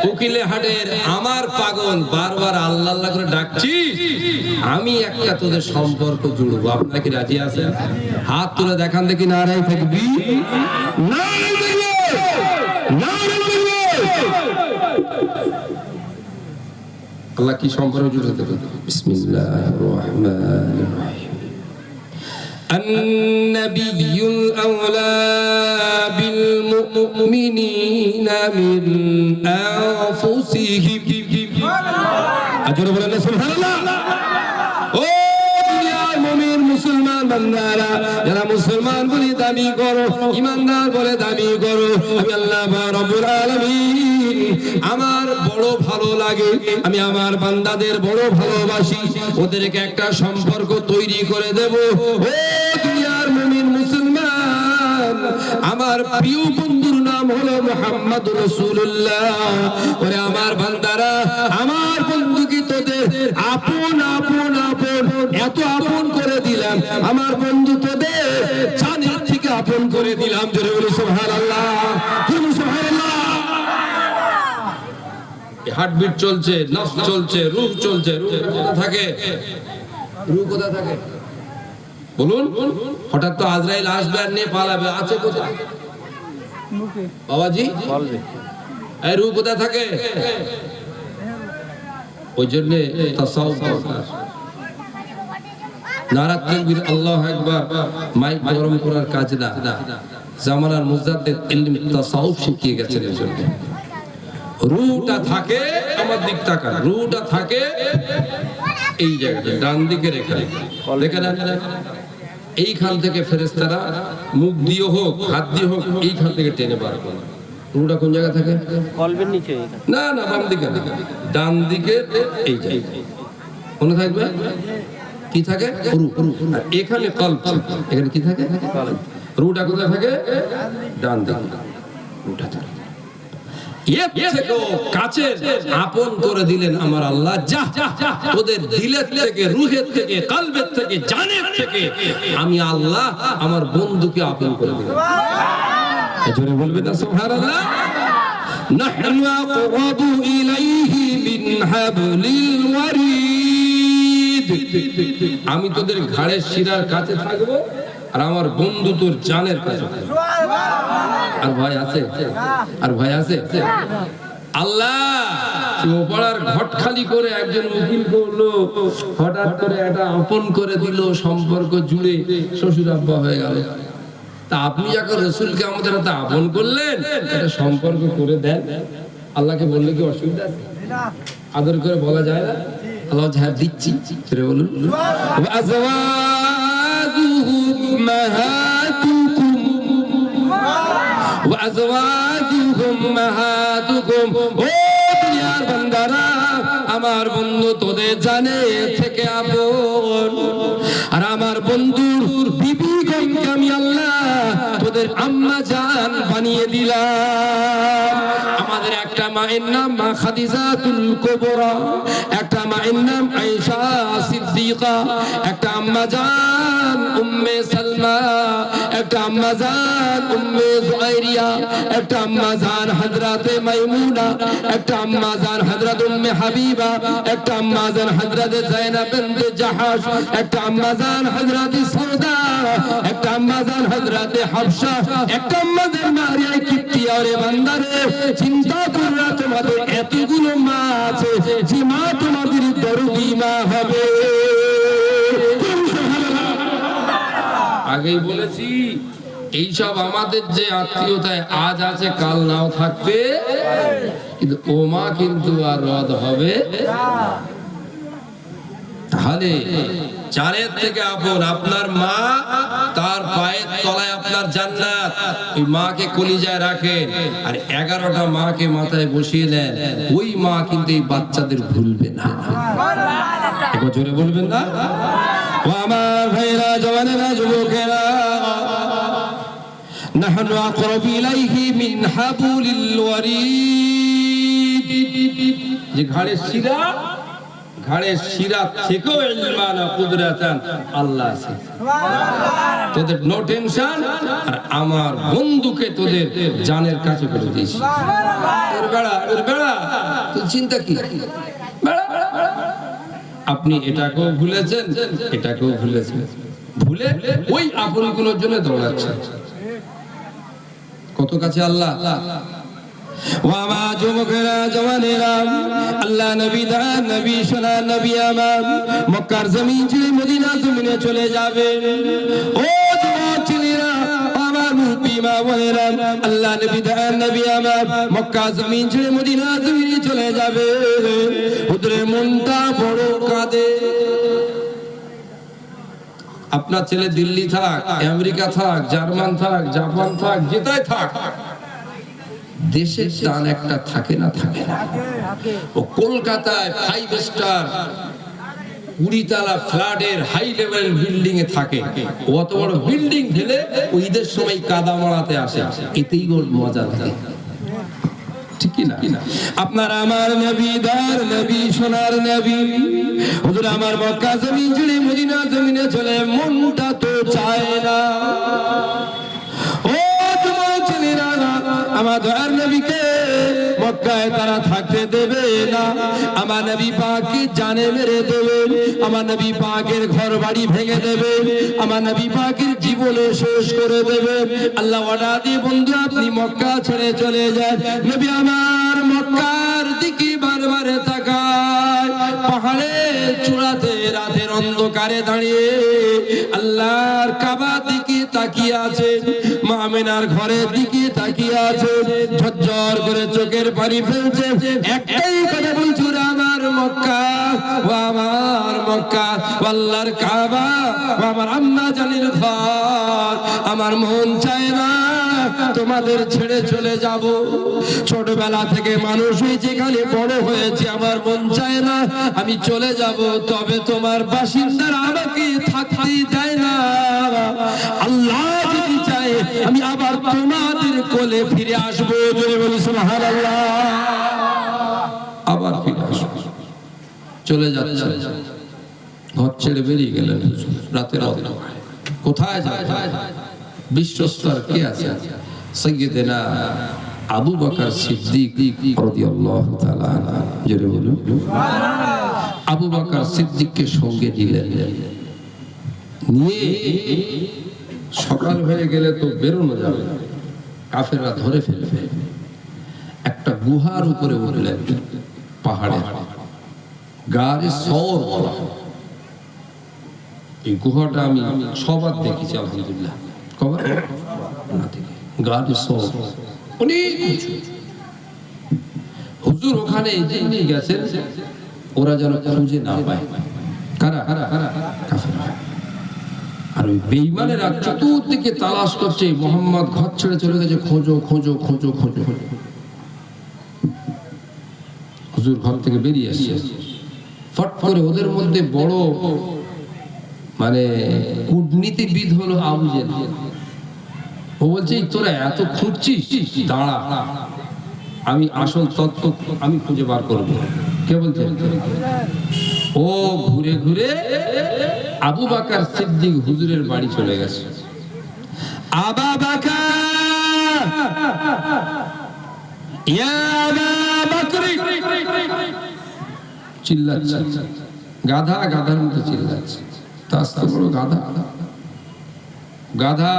উকিলে হাটের আমার পাগল বারবার আল্লাহ আল্লাহ করে ডাকছি, আমি একটা তোদের সম্পর্ক জুড়বো, আপনারা কি রাজি আছেন? হাত তুলে দেখান দেখি। নারায়ে তাকবীর, নারায়ে তাকবীর, নারায়ে তাকবীর। আল্লাহ কি সম্পর্ক জুড়ে দেবে? বিসমিল্লাহির রহমানির রহিম। النبي الأولى بالمؤمنين من أنفسهم জোরে বলেন সুবহানাল্লাহ। ও দুনিয়ার মুমিন মুসলমান বান্দারা, যারা মুসলমান বলে দাবি করো, ঈমানদার বলে দাবি করো, আমি আল্লাহ রাব্বুল আলামিন আমার বড় ভালো লাগে, আমি আমার বান্দাদের বড় ভালোবাসি, ওদেরকে একটা সম্পর্ক তৈরি করে দেব। ও দুনিয়ার মুমিন মুসলমান, আমার প্রিয় বন্ধুর নাম হলো মুহাম্মদুর রাসূলুল্লাহ। ওরে আমার বান্দারা, আমার বন্ধুকে তোদের আপন আপন আপন এত আপন করে দিলাম, আমার বন্ধু তোদের জানের থেকে আপন করে দিলাম। জোরে বলি সুবহানাল্লাহ, সুবহানাল্লাহ। হার্টবিট চলছে, নফস চলছে, রূহ চলছে। রূহ কোথায় থাকে? রূহ কোথায় থাকে বলুন? হঠাৎ তো আজরাইল আসবে আর নিয়ে পালাবে, আছে কোথায় বাবাজি? এই রূহ কোথায় থাকে? ওই জন্য তাসাউফ দরকার। নারা তাকবীর, আল্লাহু আকবার, মাইক গরম করার কাজ না। জামানার মুজাদ্দিদ ইলম তাসাউফ শিখিয়ে গেছেন। এই জন্য রূহটা থাকে, আমার দিক তাকান, রূহটা থাকে এই জায়গাটা, ডান দিকে রেখে দেখেন। এইখান থেকে ফেরেশতারা মুখ দিয়ে হোক হাত দিয়ে হোক এইখান থেকে টেনে বার করে। রূহটা কোন জায়গা থাকে? কলবের নিচে। না না, বাম দিকে না, ডান দিকে এই জায়গা মনে থাকবে। কি থাকে? রূহ। আর এখানে কলব, এখানে কি থাকে? রূহটা কোথায় থাকে? ডান দিকে রূহটা থাকে। কাছের আপন করে দিলেন আমার আল্লাহ। যা তোদের দিলের থেকে, রুহের থেকে, কলবের থেকে, জানের থেকে আমি আল্লাহ আমার বন্ধুকে আপন করে দিলাম। জোরে বলবেন না সুবহানাল্লাহ। নাহনু আকরাবু ইলাইহি মিন হাবলিল ওয়ারিদ। আমি তোদের ঘাড়ের শিরার কাছে থাকবো আর আমার বন্ধু তোর জানের কাছে থাকবে। আর ভয় আছে? আর ভয় আছে? আল্লাহ ওপাড়ার ঘট খালি করে একজন উকিল করলো, হঠাৎ করে একটা আপন করে দিল, সম্পর্ক জুড়ে শ্বশুর আব্বা হয়ে গেল। তা আপনি যখন রসুলকে আমাদের হাতে আপন করলেন, একটা সম্পর্ক করে দেন, আল্লাহকে বললে কি অসুবিধা আছে? আদর করে বলা যায় না? আল্লাহ হ্যাঁ দিচ্ছি, সেটা বলুন। আমার বন্ধু তোদের জানে থেকে আপন, আর আমার বন্ধুর বিবিগণকে আমি আল্লাহ তোদের আম্মা জান বানিয়ে দিলাম। আমাদের একটা মায়ের নাম মা খাদিজাতুল কুবরা, একটা মায়ের নাম আয়েশা সিদ্দিকা, একটা আম্মা জান উম্মে সালমা, একটা আম্মা জান উম্মে জুয়াইরিয়া, একটা আম্মা জান হযরতে মাইমুনা, একটা আম্মা জান হযরত উম্মে হাবিবা, একটা আম্মা জান হযরত যায়েনব বিনতে জাহাশ, একটা আম্মা জান হযরত সাউদা, একটা আম্মা জান হযরত হাফসা, একটা আম্মা জান মারিয়া কিপ্তিয়া। রে বান্দারে, চিন্তা করো তোমাদের এতগুলো মা আছে, যে মা তোমাদের দরদি মা হবে। আগেই বলেছি, এইসব আমাদের যে আত্মীয়তায় আজ আছে কাল নাও থাকবে, কিন্তু ও মা কিন্তু আর রদ হবে। তাহলে জানের থেকে আপন আপনার মা, তার পায়ের তলায় আপনার জান্নাত। ওই মাকে কলিজায় রাখেন, আর 11টা মাকে মাথায় বসিয়ে নেন। ওই মা কিন্তু এই বাচ্চাদের ভুলবে না। একবার জোরে বলবেন না? ও আমার ভাইরা, জওয়ানেরা, যুবকেরা, নাহনু আকরাবু ইলাইহি মিন হাবলিল ওয়ারিদ। যে ঘাড়ের শিরা, ঘাড়ের শিরা থেকেও ইলমান ও কুদরাতান আল্লাহ আছে। তোদের নো টেনশন, আর আমার বন্ধুকে তোদের জানের কাছে করে দিয়েছি। ওর বেড়া তুই চিন্তা কি? আপনি এটাকেও ভুলেছেন, এটাকেও ভুলেছেন, ভুলে ওই আপনগুলোর জন্য দৌড়াচ্ছেন। কত কাছে আল্লাহ। ও আমার যুবকেরা, জওয়ানেরা, আল্লাহ নবী দা নবী সোনা নবী আমার মক্কার জমিন ছেড়ে মদিনা জমিনে চলে যাবে। ও যুবক ছেলেরা, আমার মুরব্বি মা বোনেরা, আল্লাহ নবী আমার মক্কা জমিন ছেড়ে মদিনা জমিনে চলে যাবে। হুজুরের মনটা বড় কাঁদে। আপনার ছেলে দিল্লি থাক, আমেরিকা থাক, জার্মান থাক, জাপান থাক, যেটাই থাক, দেশের টান একটা থাকে না, থাকে না। ও কলকাতায় 5 স্টার 20 তলা ফ্ল্যাটের হাই লেভেল বিল্ডিং এ থাকে। অত বড় বিল্ডিং ঢেলে ওই ঈদের সময় কাদা মারাতে আসে, এতেই ওর মজা থাকে, ঠিক কি না? আপনার আমার নবী, দার নবী, সোনার নবী হুজুর আমার মক্কা জমিন ছেড়ে মদিনা জমিনে চলে, মনটা তো চায় না। ও তোমার ছেলেরা, আমার দয়ার নবীকে মক্কায় তারা থাকতে দেবে না। আমার নবী পাককে জানে মেরে দেবে, আমার নবী পাকের ঘর বাড়ি ভেঙে দেবে, আমার নবী পাকের জীবনে শেষ করে দেবে। আল্লাহ ওয়াদা দিয়ে বন্ধু আপনি মক্কা ছেড়ে চলে যান। নবী আমার মক্কার দিকে বারবার তাকায়, পাহাড়ের চূড়াতে রাতের অন্ধকারে দাঁড়িয়ে আল্লাহর কাবা দিকে তাকিয়ে আছে, মা আমিনার ঘরের দিকে তাকিয়ে আছে, ঝরঝর করে চোখের পানি ফেলছে, একটাই কথা বলছে, আমার মক্কা, ও আমার মক্কা, ও আল্লাহর কাবা, ও আমার আম্মা জানির ঘর। আমার মন চায় না তোমাদের ছেড়ে চলে যাব। ছোটবেলা থেকে মানুষ হয়েছে, এখানে বড় হয়েছে, আমার মন চায় না আমি চলে যাব, তবে তোমার বাসিন্দারা আমাকে থাকতে দেয় না। আল্লাহ যদি চায় আমি আবার তোমাদের কোলে ফিরে আসবো। জোরে বলি সুবহানাল্লাহ। আবার ফিরে আসবো। চলে যাচ্ছে, ঘর ছেড়ে বেরিয়ে গেলেন রাতের অন্ধকারে। কোথায় যায়? বিশ্বস্তর কে আছে? সাইয়্যিদনা আবু বকর সিদ্দিক রাদিয়াল্লাহু তাআলা আনহু। জোরে বলুন সুবহানাল্লাহ। আবু বকর সিদ্দিককে সঙ্গে নিলেন, নিয়ে সকাল হয়ে গেলে তো বেরোনো যাবে না, কাফেররা ধরে ফেলবে। একটা গুহার উপরে উঠলেন, পাহাড়ে, গারে সওর বলা হয়। এই গুহাটা আমি সবার দেখেছি আলহামদুলিল্লাহ। কবার না দেখি, গারে সওর অনেক উঁচু। হুজুর ওখানে নিয়ে গেছেন, ওরা যেন খুঁজে না পায়। কারা? কাফেররা। আর ওই বেঈমানেরা চতুর্দিকে তালাশ করছে, মুহাম্মদ ঘর ছেড়ে চলে গেছে, খোঁজো খোঁজো খোঁজো খোঁজো। হুজুর ঘর থেকে বেরিয়ে আসছে, ফট করে ওদের মধ্যে বড় মানে কূটনীতিবিদ হলো আবু জেহেল। ও বলছে তোরা এত খুঁজছিস, দাঁড়া আমি আসল তত্ত্ব আমি খুঁজে বার করবো। কে বলছে? ও ঘুরে ঘুরে আবু বকর সিদ্দিক হুজুরের বাড়ি চলে গেছে। আবু বকর, ইয়া আবু বকর, চিল্লাচ্ছে, গাধা গাধার মতো চিল্লাচ্ছে। তাস্তা বড় গাধা, গাধা।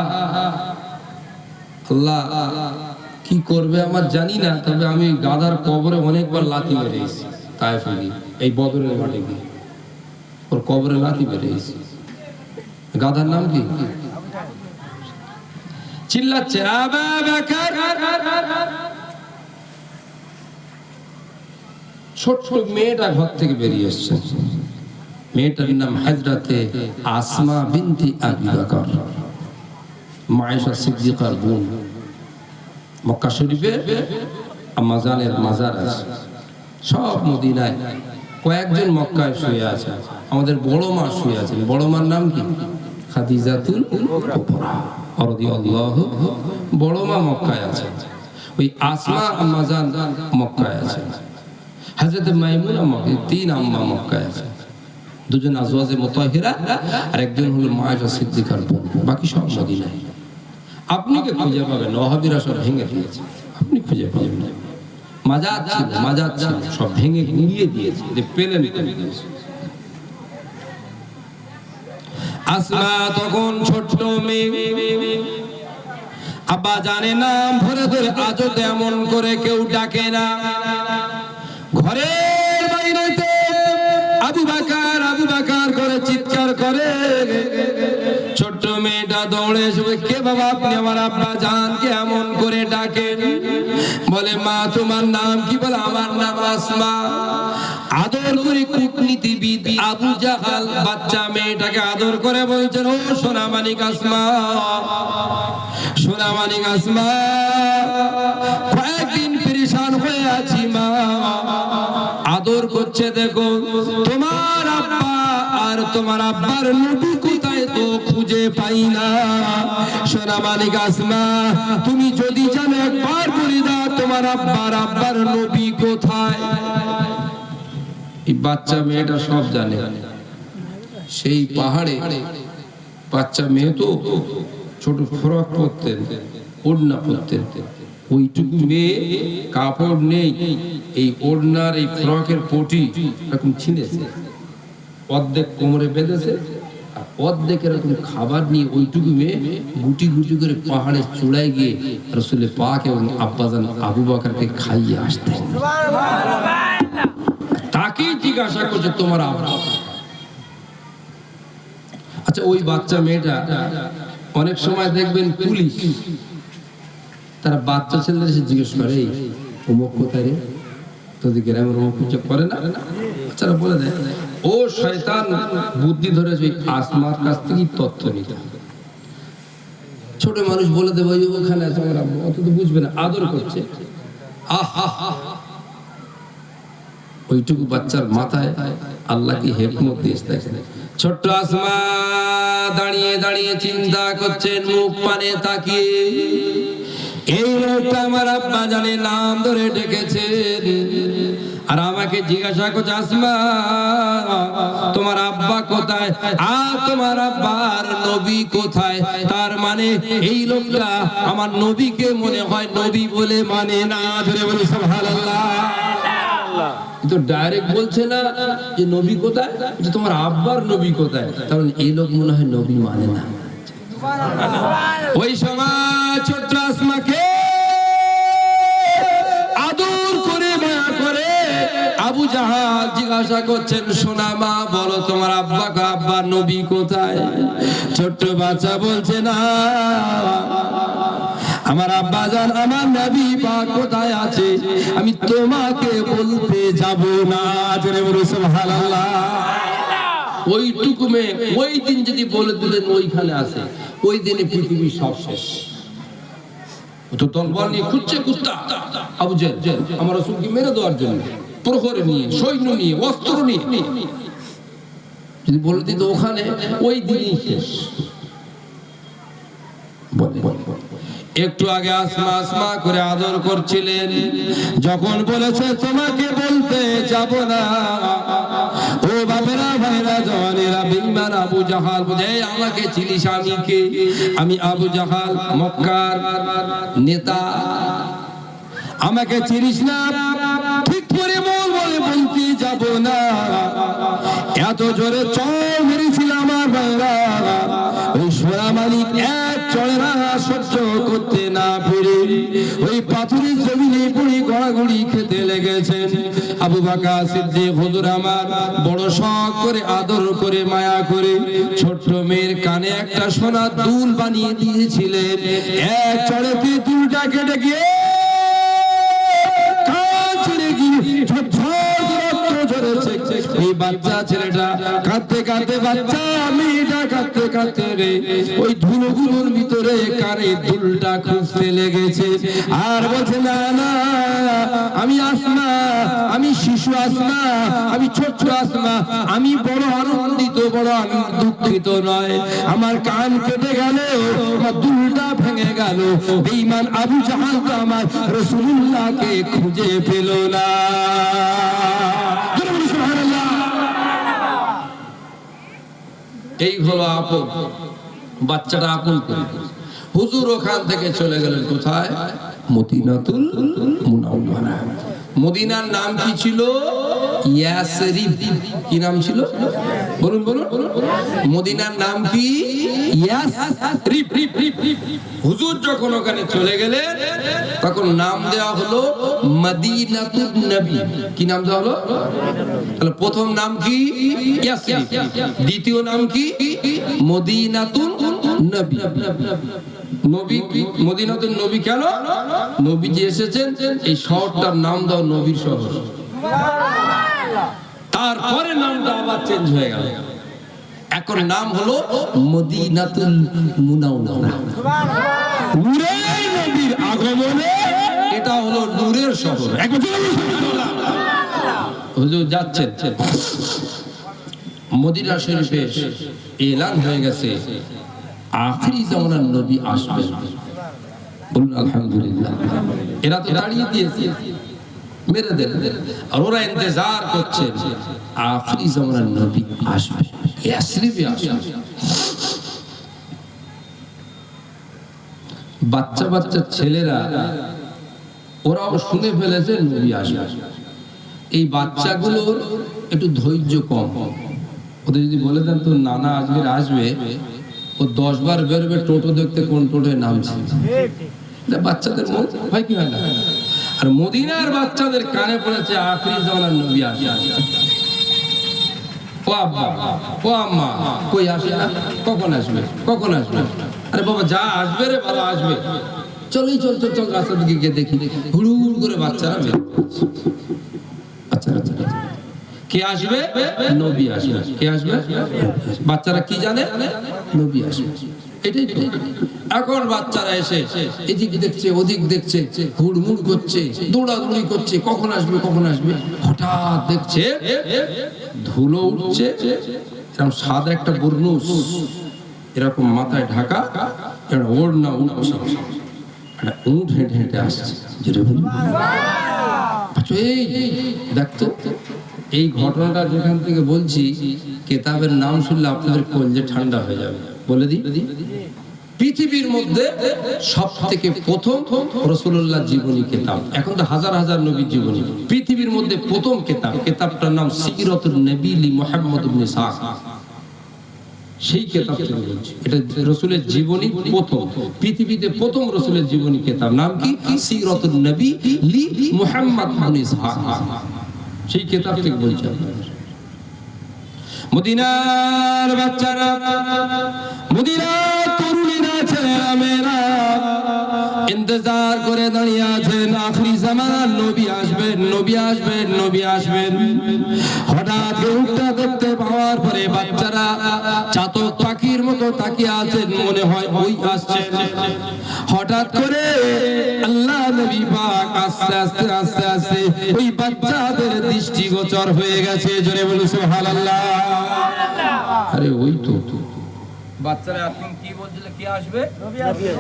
আল্লাহ কি করবে আমার জানি না, তবে আমি গাধার কবরে অনেকবার লাথি মেরেছি। তায়েফে গিয়ে, এই বদরের মাঠে গিয়ে ওর কবরে লাথি মেরেছি। গাধার নাম কি? চিল্লাচ্ছে আবু বকর। ছোট্ট মেয়েটা ঘর থেকে বেরিয়ে এসছে, মেয়েটার নাম হযরতে আসমা বিনতি আবি বকর, মায়েশা সিদ্দিকার বোন। মক্কা শরীফে আম্মা জানের মাজার আছে, সব মদিনায় কয়েকজন মক্কায় শুয়ে আছে। আমাদের বড় মা শুয়ে আছেন, বড় মার নাম কি? খাদিজাতুল কুবরা রাদিয়াল্লাহু। বড় মা মক্কায় আছে, ওই আসমা আম্মা জান মক্কায় আছে, হযরত মাইমুনা মক্কায়, 3 আম্মা মক্কায় আছে, দুজন আজওয়াজে মুতাহহিরা আর একজন হলো মায়েশা সিদ্দিকার বোন, বাকি সব মদিনায়। আপনি কে খুঁজে পাবেন? ওয়াহাবীরা সব ভেঙে দিয়েছে, আপনি খুঁজে পাবেন না। মাজার ছিল, সব ভেঙে গুঁড়িয়ে দিয়েছে, যে পেলেন দিয়েছে। আসমা তখন ছোট্ট মেয়ে, আব্বা জানে নাম ধরে ধরে আজও তেমন করে কেউ ডাকে না। ঘরের বাইরেতে আবু বকর আবু বকর করে চিৎকার করে। ছোট্ট মেয়েটা দৌড়ে এসে, কে বাবা আপনি? আমার আব্বা জানকে এমন করে ডাকেন, বলে মা তোমার নাম কি? বলে আমার নাম আসমা। আদর করে কূটনীতিবিদ আবু জাহাল বাচ্চা মেয়েটাকে আদর করে বলছেন, ও সোনা মানিক আসমা, সোনা মানিক আসমা, কয়েকদিন পেরেশান হয়ে আছি মা। আদর করছে, দেখো তোমার আব্বা আর তোমার আব্বার নবী কোথায় তো খুঁজে পাই না। সোনা মানিক আসমা, তুমি যদি জানো একবার বলে দাও তোমার আব্বার নবী কোথায়। এই বাচ্চা মেয়েটা সব জানে। সেই পাহাড়ে বাচ্চা মেয়ে তো ছোট ফ্রক পরতেন, ওড়না পরতেন, ওইটুকু মেয়ে কাপড় নেই, এই ওড়নার এই ফ্রকের পটি এরকম ছিঁড়েছে, অর্ধেক কোমরে বেঁধেছে, আর অর্ধেক এরকম খাবার নিয়ে ওইটুকু মেয়ে গুটি গুটি করে পাহাড়ের চূড়ায় গিয়ে রাসূল পাক এবং আব্বাজান আবু বকরকে খাইয়ে আসতেন। তাকে জিজ্ঞাসা করছে তোমার আব্বা। আচ্ছা, ওই বাচ্চা মেয়েটা অনেক সময় দেখবেন পুলিশ তারা বাচ্চা ছেলেদের এসে জিজ্ঞেস করে, এই অমুক কোথায় রে, তোদের গ্রামের অমুক কিছু করে না? বাচ্চারা বলে দেয়, ও শয়তান বুদ্ধি ধরেছে ওই আসমার কাছ থেকেই তথ্য নিতে। ছোট মানুষ বলে দেবে ওখানে আছে আমার আব্বা, অত তো বুঝবে না, আদর করছে। আহা, ওইটুকু বাচ্চার মাথায় আল্লাহ কি হিকমত দিয়েছে। ছোট্ট আসমা দাঁড়িয়ে দাঁড়িয়ে চিন্তা করছেন, মুখ পানে তাকিয়ে, এই লোকটা আমার আব্বা জানে নাম ধরে ডেকেছেন আর আমাকে জিজ্ঞাসা করছে, আসমা তোমার আব্বা কোথায় আর তোমার আব্বার নবী কোথায়? তার মানে এই লোকটা আমার নবীকে মনে হয় নবী বলে মানে না। ধরে বলি সুবহানাল্লাহ। তো ডাইরেক্ট বলছে না যে নবী কোথায়, যে তোমার আব্বার নবী কোথায়, কারণ এই লোক মনে হয় নবী মানে না। ওই সময় ছোট্ট আসমাকে আদর করে মায়া করে আবু জাহাল জিজ্ঞাসা করছেন, সোনা মা বলো তোমার আব্বার নবী কোথায়? ছোট্ট বাচ্চা বলছে, না আমার আব্বা জান আমার নবী পাক কোথায় আছে আমি তোমাকে বলতে যাব না। জোরে বলো সুবহানাল্লাহ। ওইটুকু মেয়ে ওই দিন যদি বলে দিলেন ওইখানে আছে, ওই দিনে পৃথিবী সব শেষ। তো তলবার নিয়ে খুঁজছে কুত্তা আবু জেহেল আমার রাসূলকে মেরে দেওয়ার জন্য, প্রহরে নিয়ে, সৈন্য নিয়ে, অস্ত্র নিয়ে, যদি বলে দিত ওখানে, ওই দিনই শেষ। একটু আগে আসমা আসমা করে আদর করছিলেন, যখন বলেছে তোমাকে বলতে যাব না, ও বাপেরা ভাইরা জওয়ানেরা বেঈমান আবু জাহাল বলে, আমাকে চিনিস আমি কে? আমি আবু জাহাল মক্কার নেতা, আমাকে চিনিস না? ঠিক করে বল, বলে বলতে যাব না। এত জোরে চড় মেরেছিল আমার ভাইরা, ওই সোনা মালিক এক চড়া সহ্য করতে না পেরে ওই পাথরের জমিনে পড়ে গড়াগড়ি খেতে লেগেছেন। আবু বকর সিদ্দিক হুজুর আমার বড় শখ করে আদর করে মায়া করে ছোট্ট মেয়ের কানে একটা সোনার দুল বানিয়ে দিয়েছিলেন। এক চড়েতে দুলটা কেটে গিয়ে এই বাচ্চা ছেলেটা কাঁদতে কাঁদতে, বাচ্চা মেয়েটা কাঁদতে কাঁদতে রে ওই ধুলোগুলোর ভিতরে কানে দুলটা খুঁজতে লেগেছে আর বলছে, না না আমি আসমা, আমি শিশু আসমা, আমি ছোট্ট আসমা, আমি বড় আনন্দিত, বড় দুঃখিত নয়, আমার কান কেটে গেল, আমার দুলটা ভেঙে গেল। বেঈমান আবু জাহাল তো আমার রাসূলুল্লাহকে খুঁজে পেল না। এই হলো আপন, বাচ্চাটা আপন করে। হুজুর ওখান থেকে চলে গেলেন কোথায়? মদিনাতুল মুনাওয়ারা। মদিনার নাম কি ছিল? ইয়াসরিব। কি নাম ছিল? বলুন বলুন। মদিনার নাম কি? ইয়াসরিব। হুজুর যখন ওখানে চলে গেলেন তখন নাম দেওয়া হলো মদিনাতুন নবী। কি নাম দেওয়া হলো? তাহলে প্রথম নাম কি? ইয়াসরিব। দ্বিতীয় নাম কি? মদিনাতুন নবী। নবী মদিনাতুন নবী কেন? নবীজি এসেছেন, এই শহরটার নাম দাও নবীর শহর। তারপরে নামটা আবার চেঞ্জ হয়ে গেল, এখন নাম হলো মদিনাতুল মুনাওয়ারা। নূরের নবীর আগমনে এটা হলো নূরের শহর। হুজুর যাচ্ছেন, মদিনা শরীফে এলান হয়ে গেছে আখিরি জামানার নবী আসবেন। বলুন আলহামদুলিল্লাহ। এরা তো দাঁড়িয়ে দিয়েছে, মেরে দেন, আর ওরা ইন্তজার করছে আখিরি জামানার নবী আসবে, ইয়াসরিবে আসবে। বাচ্চা বাচ্চা ছেলেরা ওরাও শুনে ফেলেছে নবী আসবে। এই বাচ্চাগুলোর একটু ধৈর্য কম, ওদের যদি বলে দেন তো নানা আজকের আসবে, ও 10 বার বেরোবে টোটো দেখতে কোন টোটোয় নামছে। বাচ্চাদের মন হয় কি হয় না? আর মদিনার বাচ্চাদের কানে পড়েছে আখিরি জামানার নবী আসবে। ও আব্বা, ও আম্মা, কই আসে না? কখন আসবে, কখন আসবে? আরে বাবা যা আসবে রে বাবা আসবে, চলই চল চল চল, রাস্তার দিকে গিয়ে দেখি। হুড়ুড় করে বাচ্চারা বের হচ্ছে। আচ্ছা আচ্ছা, কে আসবে? নবী আসবে। কে আসবে? বাচ্চারা কি জানে? নবী আসবে, এটাই তো। এখন বাচ্চারা এসে এদিক দেখছে ওদিক দেখছে, হুড়মুড় করছে, দৌড়াদৌড়ি করছে, কখন আসবে কখন আসবে। হঠাৎ দেখছে ধুলো উঠছে, সাদা একটা বুরনুস এরকম মাথায় ঢাকা, ওড়না উঠছে, একটা উট হেঁটে হেঁটে আসছে। দেখতো এই ঘটনাটা যেখান থেকে বলছি, কেতাবের নাম শুনলে আপনাদের কলজে ঠান্ডা হয়ে যাবে। বলে দিই, পৃথিবীর মধ্যে সব থেকে প্রথম রাসূলুল্লাহ জীবনী কেতাব, এখন তো হাজার হাজার নবীর জীবনী, পৃথিবীর মধ্যে প্রথম কেতাব, কেতাবটার নাম সিরাতুন নবী লি মুহাম্মদ ইবনে ইসহাক। সেই কেতাব থেকে বলছি, এটা রাসূলের জীবনী প্রথম, পৃথিবীতে প্রথম রাসূলের জীবনী কেতাব, নাম কি? সিরাতুন নবী লি মুহাম্মদ ইবনে ইসহাক। সেই কেতাব থেকে বলছি আপনাদের। মদিনার বাচ্চারা, মদিনার তরুণীরা, ছেলেরা মেয়েরা ইন্তজার করে দাঁড়িয়ে আছেন আখিরি জামানার নবী আসবেন, নবী আসবেন, নবী আসবেন। হঠাৎ উঠটা দেখতে পাওয়ার পরে বাচ্চারা চাতক পাখির মতো তাকিয়ে আছেন, মনে হয় ওই আসছেন। হঠাৎ করে আল্লাহ নবী পাক আস্তে আস্তে আস্তে আস্তে ওই বাচ্চাদের দৃষ্টিগোচর হয়ে গেছে। জোরে বলুন সুবহানাল্লাহ। আরে ওই তো বাচ্চারা এখন কি বলছিল, কে আসবে? নবী আসবে।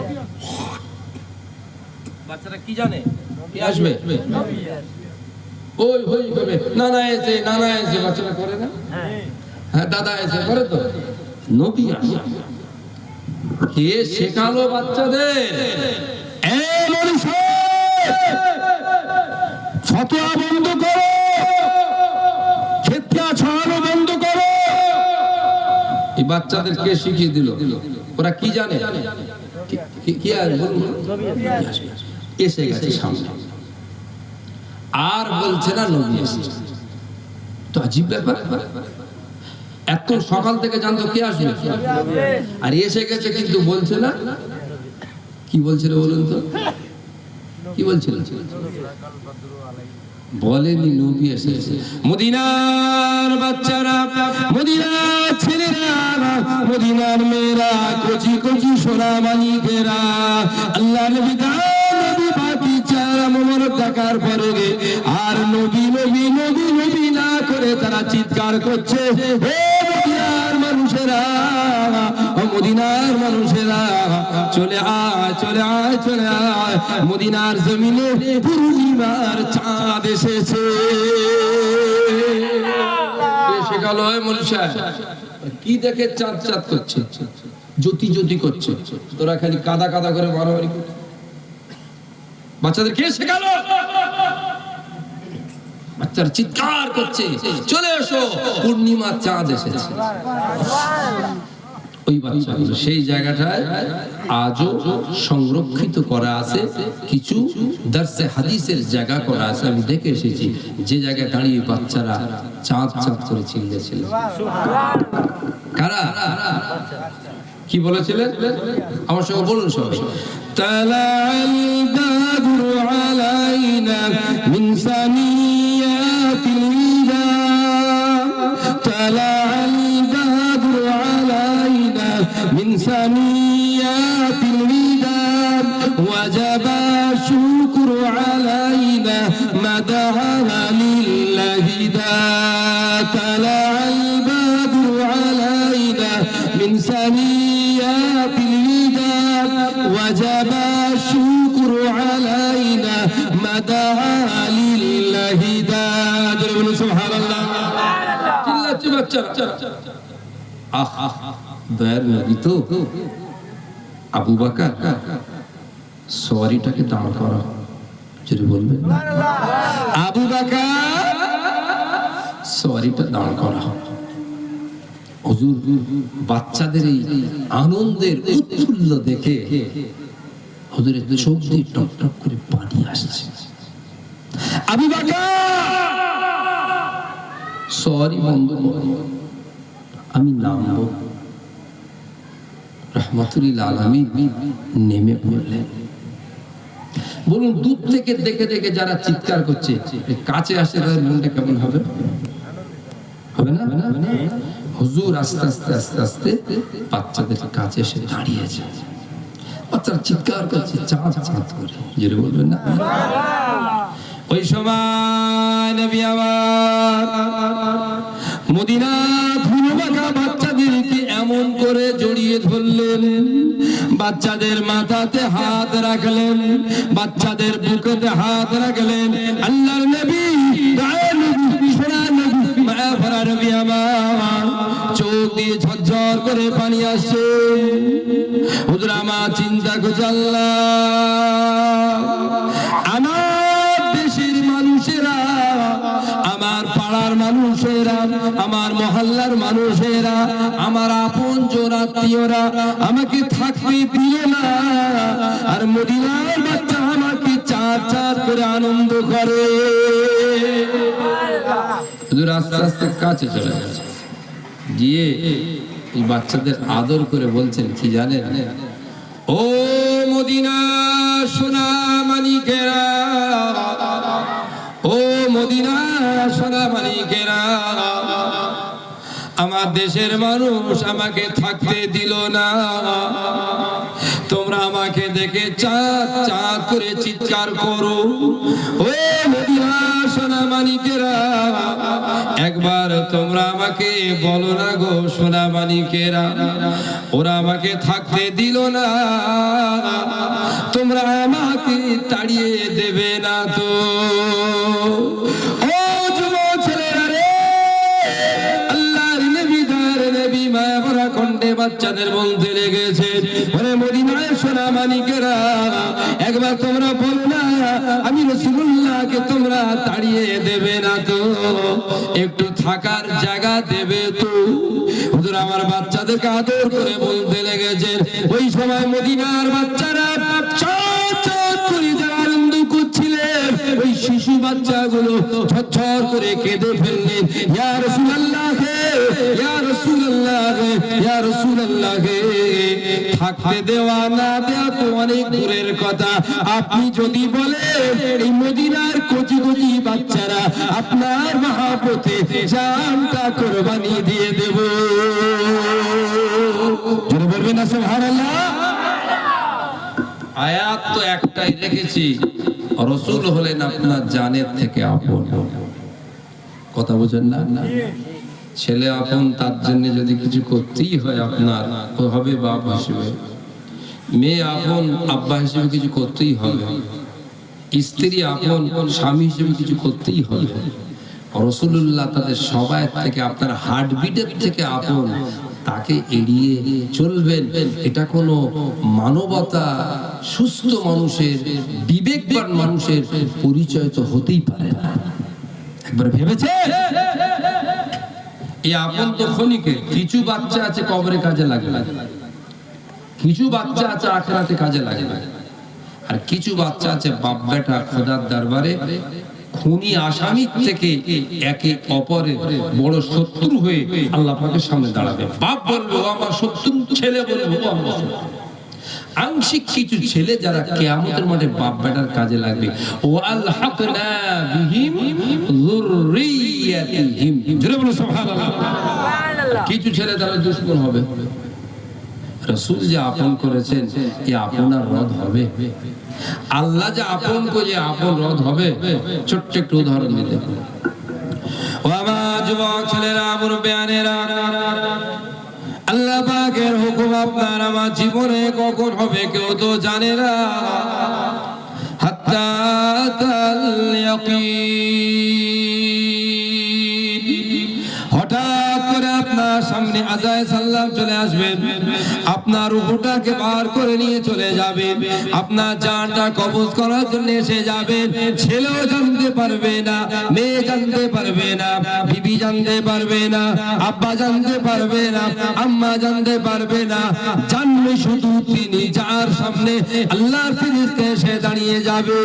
বাচ্চারা কি জানে? কে আসবে? নবী আসবে। ওই হই হবে, নানা এসে, নানা এসে, বাচ্চারা করে না? হ্যাঁ দাদা এসে করে তো। নবী আসবে। কে শেখালো বাচ্চাদের? ফতোয়া বন্ধ করো, ফিতনা ছড়ানো বন্ধ করো। এই বাচ্চাদের কে শিখিয়ে দিল? ওরা কি জানে? কি এসে গেছে সামনে, আর বলছে না নবী এসেছে। তো আজীব ব্যাপার, এত সকাল থেকে জানতো কে আসবে, আর এসে গেছে কিন্তু বলছে না। কি বলছিল বলুন তো? কি বলছিল? বলেনি নবী এসেছে। মদিনার বাচ্চারা, মদিনার ছেলেরা, মদিনার মেয়েরা, কচি কচি সোনা মানিকেরা আল্লাহ নবী নবী পাকি চেহারা মোবারক দেখার পরে আর নবী নবী নবী নবী না করে তারা চিৎকার করছে, হে মদিনার মানুষেরা, মদিনার মানুষেরা, চলে আয় চলে আয় চলে আয়, মদিনার জমিনে পূর্ণিমার চাঁদ এসেছে। শেখালো মনীষা, কি দেখে চাঁদ চাঁদ করছে, জ্যোতি জ্যোতি করছে, তোরা খালি কাদা কাদা করে মারামারি করছে। বাচ্চাদের কে শেখালো? বাচ্চারা চিৎকার করছে, চলে এসো পূর্ণিমার চাঁদ এসেছে। ওই বাচ্চাগুলো সেই জায়গাটায় আজও সংরক্ষিত করা আছে, কিছু দর্শে হাদিসের জায়গা করা আছে। আমি দেখে এসেছি যে জায়গায় দাঁড়িয়ে বাচ্চারা চাঁদ চাঁদ করে চিল্লেছিল। কারা? কি বলেছিলেন আমার সঙ্গে বলুন সবাই তালাল বাদরু আলাইনা মিন সানিয়াতিল ইদা তালাল বাদরু আলাইনা মিন সানিয়াতিল ইদা ওয়াজাবা শুকরু আলাইনা মাদা লিল্লাহি দা তালাল বাদরু আলাইনা মিন সানিয়াতিল ইদা ওয়াজাবা শুকরু আলাইনা মাদা লিল্লাহি দা বলুন সুবহানাল্লাহ চিল্লাচ্ছে বাচ্চারা আহ দয়ার নবী তো আবু বকর সওয়ারিটাকে দাঁড় করা যদি বলবেন আবু বকর সওয়ারিটা দাঁড় করা হুজুর বাচ্চাদের এই আনন্দের উৎফুল্ল দেখে হুজুরের চোখ দিয়ে টপ টপ করে পানি আসছে আবু বকর সওয়ারি বন্ধ করো আমি নামবো রহমাতুল আলামিন নেমে পড়লেন বলুন দূর থেকে দেখে দেখে যারা চিৎকার করছে কাছে আসে তাদের মনটা কেমন হবে হবে না হুজুর আস্তে আস্তে আস্তে আস্তে বাচ্চাদের কাছে এসে দাঁড়িয়েছে বাচ্চারা চিৎকার করছে চাঁদ চাঁদ করে যেটা বলবেন না ওই সময় নবী আমার মদিনা ধুলোমাখা বাচ্চাদেরকে এমন করে জড়িয়ে ধরলেন বাচ্চাদের মাথাতে হাত রাখলেন বাচ্চাদের বুকেতে হাত রাখলেন আল্লাহর নবী দয়ার নবী সোনার নবী মায়া ভরা নবী আমার চোখ দিয়ে ঝরঝর করে পানি আসছে হুজুর আমার চিন্তা করছে আল্লাহ আমার দেশের মানুষেরা আমার পাড়ার মানুষেরা আমার মহল্লার মানুষেরা আমার আপনজন আত্মীয়রা আমাকে থাকতে দিল না আর মদিনার বাচ্চা আমাকে চাঁদ চাঁদ করে আনন্দ করে হুজুর আস্তে আস্তে কাছে চলে গেছে গিয়ে এই বাচ্চাদের আদর করে বলছেন কি জানেন ও মদিনা সোনা মানিকেরা ও মদিনা সোনা মানিকেরা আমার দেশের মানুষ আমাকে থাকতে দিল না তোমরা আমাকে দেখে চাঁদ চাঁদ করে চিৎকার করো ও মদিনা সোনা মানিকেরা একবার তোমরা আমাকে বলো না গো সোনা মানিকেরা ওরা আমাকে থাকতে দিল না তোমরা আমাকে তাড়িয়ে দেবে না তো ও যুবক ছেলেরা রে আল্লাহর নবী দয়ার নবী মায়া ভরা কণ্ঠে বাচ্চাদের বলতে লেগেছে ওরে মদিনার সোনা মানিকেরা একবার তোমরা বলো না আমি রাসূলুল্লাহকে তোমরা তাড়িয়ে দেবে না তো একটু থাকার জায়গা দেবে তো হুজুর আমার বাচ্চাদেরকে আদর করে বলতে লেগেছেন ওই সময় মদিনার বাচ্চারা চাঁদ চাঁদ করে যারা আনন্দ করছিলেন ওই শিশু বাচ্চাগুলো ঝরঝর করে কেঁদে ফেললেন ইয়া রাসূলুল্লাহ ইয়া রাসূলুল্লাহ ইয়া রাসূলুল্লাহ থাকতে দেওয়া না দেওয়া তো অনেক দূরের কথা আপনি যদি বলেন এই মদিনার কচি কচি বাচ্চারা আপনার মহাপথে জানটা কুরবানি দিয়ে দেব জোরে বলবেন না সুবহানাল্লাহ আয়াত তো একটাই রেখেছি রাসূল হলেন আপনার জানের থেকে আপন কথা বুঝেন না ছেলে আপন তার জন্য যদি কিছু করতেই হয় আপনার হবে বাপ হিসেবে মেয়ে আপন আব্বা হিসেবে কিছু করতেই হবে স্ত্রী আপন স্বামী হিসেবে কিছু করতেই হবে রাসূলুল্লাহ তাদের সবাই থেকে আপনার হার্টবিটের থেকে আপন তাকে এড়িয়ে চলবেন এটা কোনো মানবতা সুস্থ মানুষের বিবেকবান মানুষের পরিচয় তো হতেই পারে না একবার ভেবেছে এই আপন তো ক্ষণিকের কিছু বাচ্চা আছে কবরে কাজে লাগে কিছু বাচ্চা আছে আখিরাতে কাজে লাগে আর কিছু বাচ্চা আছে বাপ বেটা খোদার দরবারে খুনি আসামির থেকে একে অপরের বড় শত্রু হয়ে আল্লাহ পাকের সামনে দাঁড়াবে। বাপ বলবে ও আমার শত্রু, ছেলে বলবে ও আমার শত্রু। আংশিক কিছু ছেলে যারা কিয়ামতের মাঠে বাপ বেটার কাজে লাগবে, ও আলহাকনা বিহিম যুররিয়াতিহিম, জোরে বলো সুবহানাল্লাহ। কিছু ছেলে তারা দুশমন হবে। রাসূল যে আপন করেছেন এই আপনার রদ হবে। আল্লাহ যে আপন করে আপন রদ হবে। ছোট্ট একটু উদাহরণ দিতে, ও আমার যুবক ছেলেরা, মুরব্বিয়ানেরা, আল্লাহ পাকের হুকুম আপনার আমার জীবনে কখন হবে কেউ তো জানে না। হাত্তা তাল ইয়াকিন, হঠাৎ করে আপনার সামনে আজায়ে সাল্লাম চলে আসবেন, আপনার রূহটাকে বার করে নিয়ে চলে যাবে, আপনার জানটা কবজ করার জন্য এসে যাবেন। ছেলেও জানতে পারবে না, মেয়ে জানতে পারবে না, বিবি জানতে পারবে না, আব্বা জানতে পারবে না, আম্মা জানতে পারবে না। জানবে শুধু তিনি, যার সামনে আল্লাহর ফেরেশতা এসে দাঁড়িয়ে যাবে।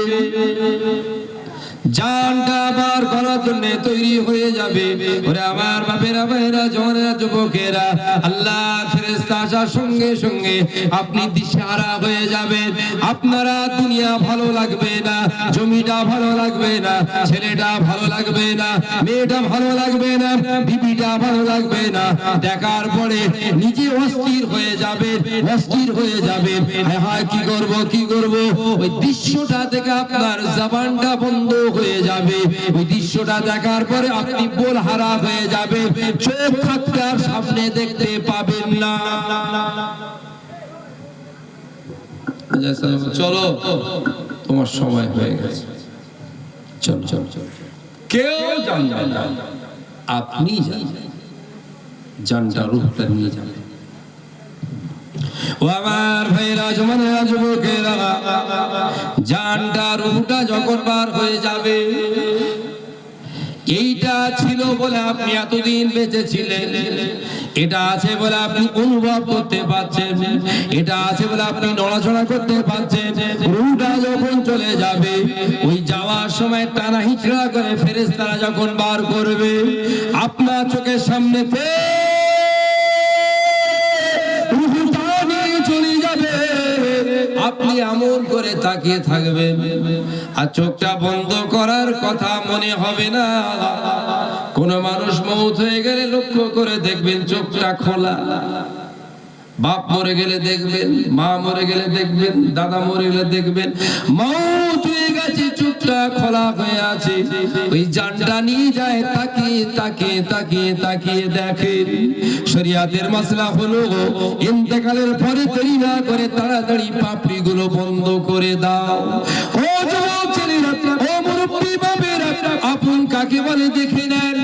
জানটা বার করার জন্য তৈরি হয়ে যাবে। ওরে আমার বাপেরা, ভাইরা, জওয়ানেরা, যুবকেরা, আল্লাহর ফেরেশতা আসার সঙ্গে সঙ্গে আপনি দিশাহারা হয়ে যাবেন। আপনারা দুনিয়া ভালো লাগবে না, জমিটা ভালো লাগবে না, ছেলেটা ভালো লাগবে না, মেয়েটা ভালো লাগবে না, বিবিটা ভালো লাগবে না। দেখার পরে নিজে অস্থির হয়ে যাবে, অস্থির হয়ে যাবে। হায় হায়, কি করব কি করব। ওই দৃশ্যটা থেকে আপনার জবানটা বন্ধ হয়ে যাবে। ওই দৃশ্যটা দেখার পরে আপনি বোলহারা হয়ে যাবে, চোখ থাকতে আর সামনে দেখতে পাবেন না। চলো, তোমার সময় হয়ে গেছে, চলো চলো চলো। কেউ জানবে না, আপনি জানটা রূহটা নিয়ে যাবেন। ও আমার ভাইরা, জওয়ানেরা, যুবকেরা, জানটা রূহটা যখন বার হয়ে যাবে, এইটা ছিল বলে আপনি এতদিন বেঁচে ছিলেন, এটা আছে বলে আপনি অনুভব করতে পারছেন, এটা আছে বলে আপনি নড়াচড়া করতে পারছেন। রূহটা যখন চলে যাবে, ওই যাওয়ার সময় টানা হিচড়া করে ফেরেশতারা যখন বার করবে, আপনার চোখের সামনে আপনি এমন করে তাকিয়ে থাকবেন আর চোখটা বন্ধ করার কথা মনে হবে না। কোন মানুষ মউত হয়ে গেলে লক্ষ্য করে দেখবেন চোখটা খোলা। বাপ মরে গেলে দেখবেন, মা মরে গেলে দেখবেন, দাদা মরে গেলে দেখবেন মউত হয়ে গেছে, চোখটা খোলা হয়ে আছে। ওই জানটা নিয়ে যায়, তাকিয়ে তাকিয়ে তাকিয়ে তাকিয়ে দেখেন। শরিয়াতের মাসলা হলো ইন্তেকালের পরে দেরি না করে তাড়াতাড়ি পাপড়িগুলো বন্ধ করে দাও। ও যুবক ছেলেরা, ও মুরব্বি বাবেরা, আপন কাকে বলে দেখে নেন।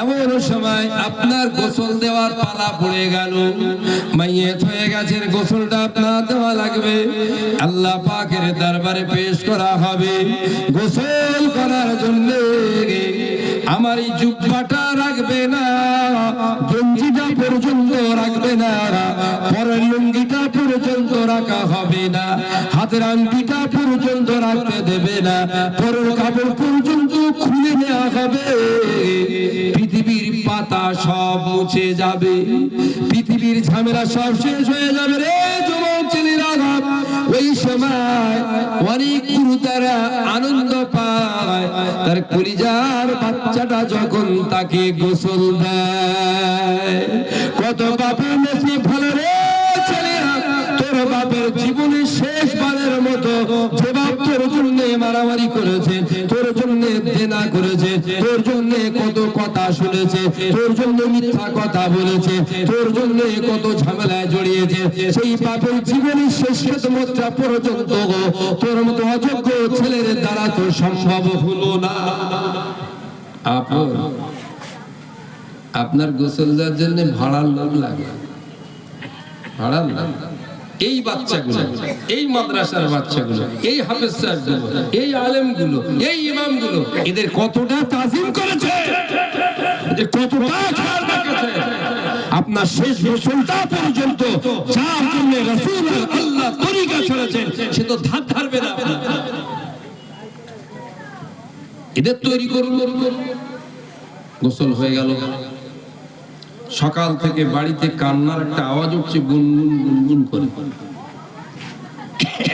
এমন সময় আপনার গোসল দেওয়ার পালা পড়ে গেল, মাইয়েত হয়ে গেছে, গোসলটা আপনার দেওয়া লাগবে, আল্লাহ পাকের দরবারে পেশ করা হবে। গোসল করার জন্য আমার এই জুব্বাটা রাখবে না, গঞ্জিটা পর্যন্ত রাখবে না, পরের লুঙ্গিটা পর্যন্ত রাখা হবে না, হাতের আংটিটা পর্যন্ত রাখতে দেবে না, পরের কাপড় পর্যন্ত খুলে নেওয়া হবে। পৃথিবীর পাতা সব মুছে যাবে, পৃথিবীর ঝামেলা সব শেষ হয়ে যাবে রে যুবক ছেলেরা। ওই সময় অনেক গুরু তারা আনন্দ পায়, তার কলিজার বাচ্চাটা যখন তাকে গোসল দেয়। কত বাপের নসিব ভালো রে ছেলেরা, তোর বাপের জীবনের শেষবারের মতো যে বাপ তোর জন্য মারামারি করেছে, তোর জন্য দেনা করেছে, তোর জন্য কত কথা শুনেছে, তোর জন্য মিথ্যা কথা বলেছে, তোর জন্য কত ঝামেলায় জড়িয়েছে, সেই বাপের জীবনের শেষ মুহূর্তটা পর্যন্ত তোর মতো অযোগ্য ছেলের দ্বারা তো সম্ভব হলো না। আপনার গোসল দেওয়ার জন্য ভাড়ার লোক লাগে, ভাড়ার লোক। এই বাচ্চাগুলো, এই মাদ্রাসার বাচ্চাগুলো, এই হাফেজ সাহেবগুলো, এই আলেমগুলো, এই ইমামগুলো, এদের কতটা তাজিম করেছে, এদের কতটা খেয়াল রেখেছে। আপনার শেষ গোসলটা পর্যন্ত যার জন্য রাসূল আল্লাহ তরিকা ছেড়েছেন, সে তো ধার ধারবে না। এদের তৈরি করুন। গোসল হয়ে গেল, সকাল থেকে বাড়িতে কান্নার একটা আওয়াজ উঠছে গুনগুন গুনগুন করে।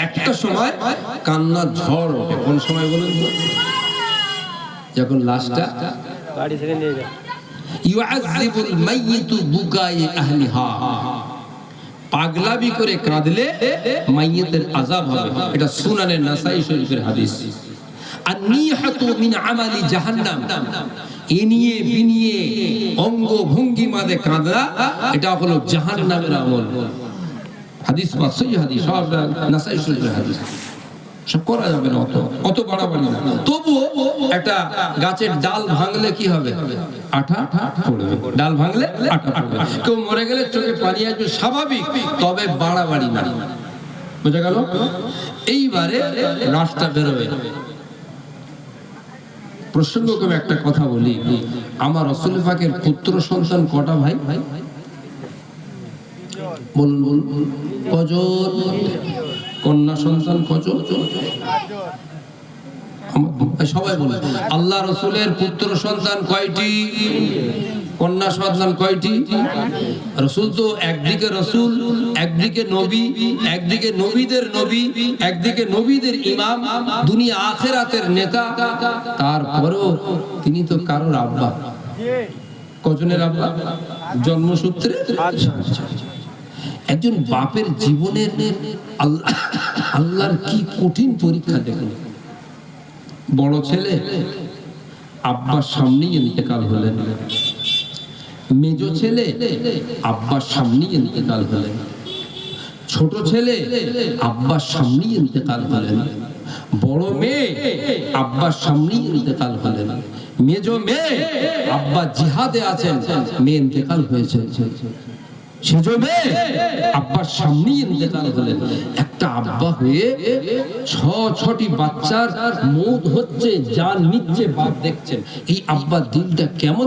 একটা সময় কান্নার ঝড় ওঠে, কোন সময় বলুন তো? যখন লাশটা বাড়ি থেকে নিয়ে যায়। ইউআযযিবুল মাইয়িতু বুকাই আহলিহা, পাগলামি করে কাঁদলে মাইয়িতের আযাব হবে। এটা সুনানে নাসাই শরীফের হাদিস। আন-নিহাতু মিন আমালি জাহান্নাম, এ নিয়ে বিনিয়ে অঙ্গ ভঙ্গি মাদে কাঁদা, এটা হলো জাহান্নামের আমল। হাদিস পাক, সহিহ হাদিস, সব নাসাই শরীফের হাদিস। সব করা যাবে না, অত বাড়াবাড়ি না। তবুও একটা গাছের ডাল ভাঙলে কি হবে? আঠা পড়বে। ডাল ভাঙলে আঠা পড়বে। কেউ মরে গেলে চোখে পানি আসবে, স্বাভাবিক, তবে বাড়াবাড়ি না। বুঝা গেল? এইবারে লাশটা বেরোবে। প্রসঙ্গক্রমে একটা কথা বলি, আমার রাসূল পাকের পুত্র সন্তান কটা ভাই? বলুন কজন? কন্যা সন্তান কজন? সবাই বলে। আল্লাহ রাসূলের পুত্র সন্তান কয়টি? কন্যা সন্তান কয়টি? রাসূল তো একদিকে রাসূল, একদিকে নবী, একদিকে নবীদের নবী, একদিকে নবীদের ইমাম, দুনিয়া আখিরাতের নেতা। তারপরেও তিনি তো কারোর আব্বা। কজনের আব্বা? জন্মসূত্রে একজন বাপের জীবনের আল্লাহর কি কঠিন পরীক্ষা দেখুন। বড় ছেলে আব্বার সামনেই ইন্তেকাল হলেন, মেজ ছেলে আব্বার সামনেই ইন্তেকাল হলেন, ছোট ছেলে আব্বার সামনেই ইন্তেকাল হলেন, বড় মেয়ে আব্বার সামনেই ইন্তেকাল হলেন, মেজ মেয়ে আব্বা জিহাদে আছেন, মেয়ে ইন্তেকাল হয়েছে। সেজ মেয়ে আব্বার সামনেই ইন্তেকাল হলেন। একটা আব্বা হয়ে ছটি বাচ্চার মৌত হচ্ছে, জান নিচ্ছে, বাপ দেখছেন। এই আব্বার দিলটা কেমন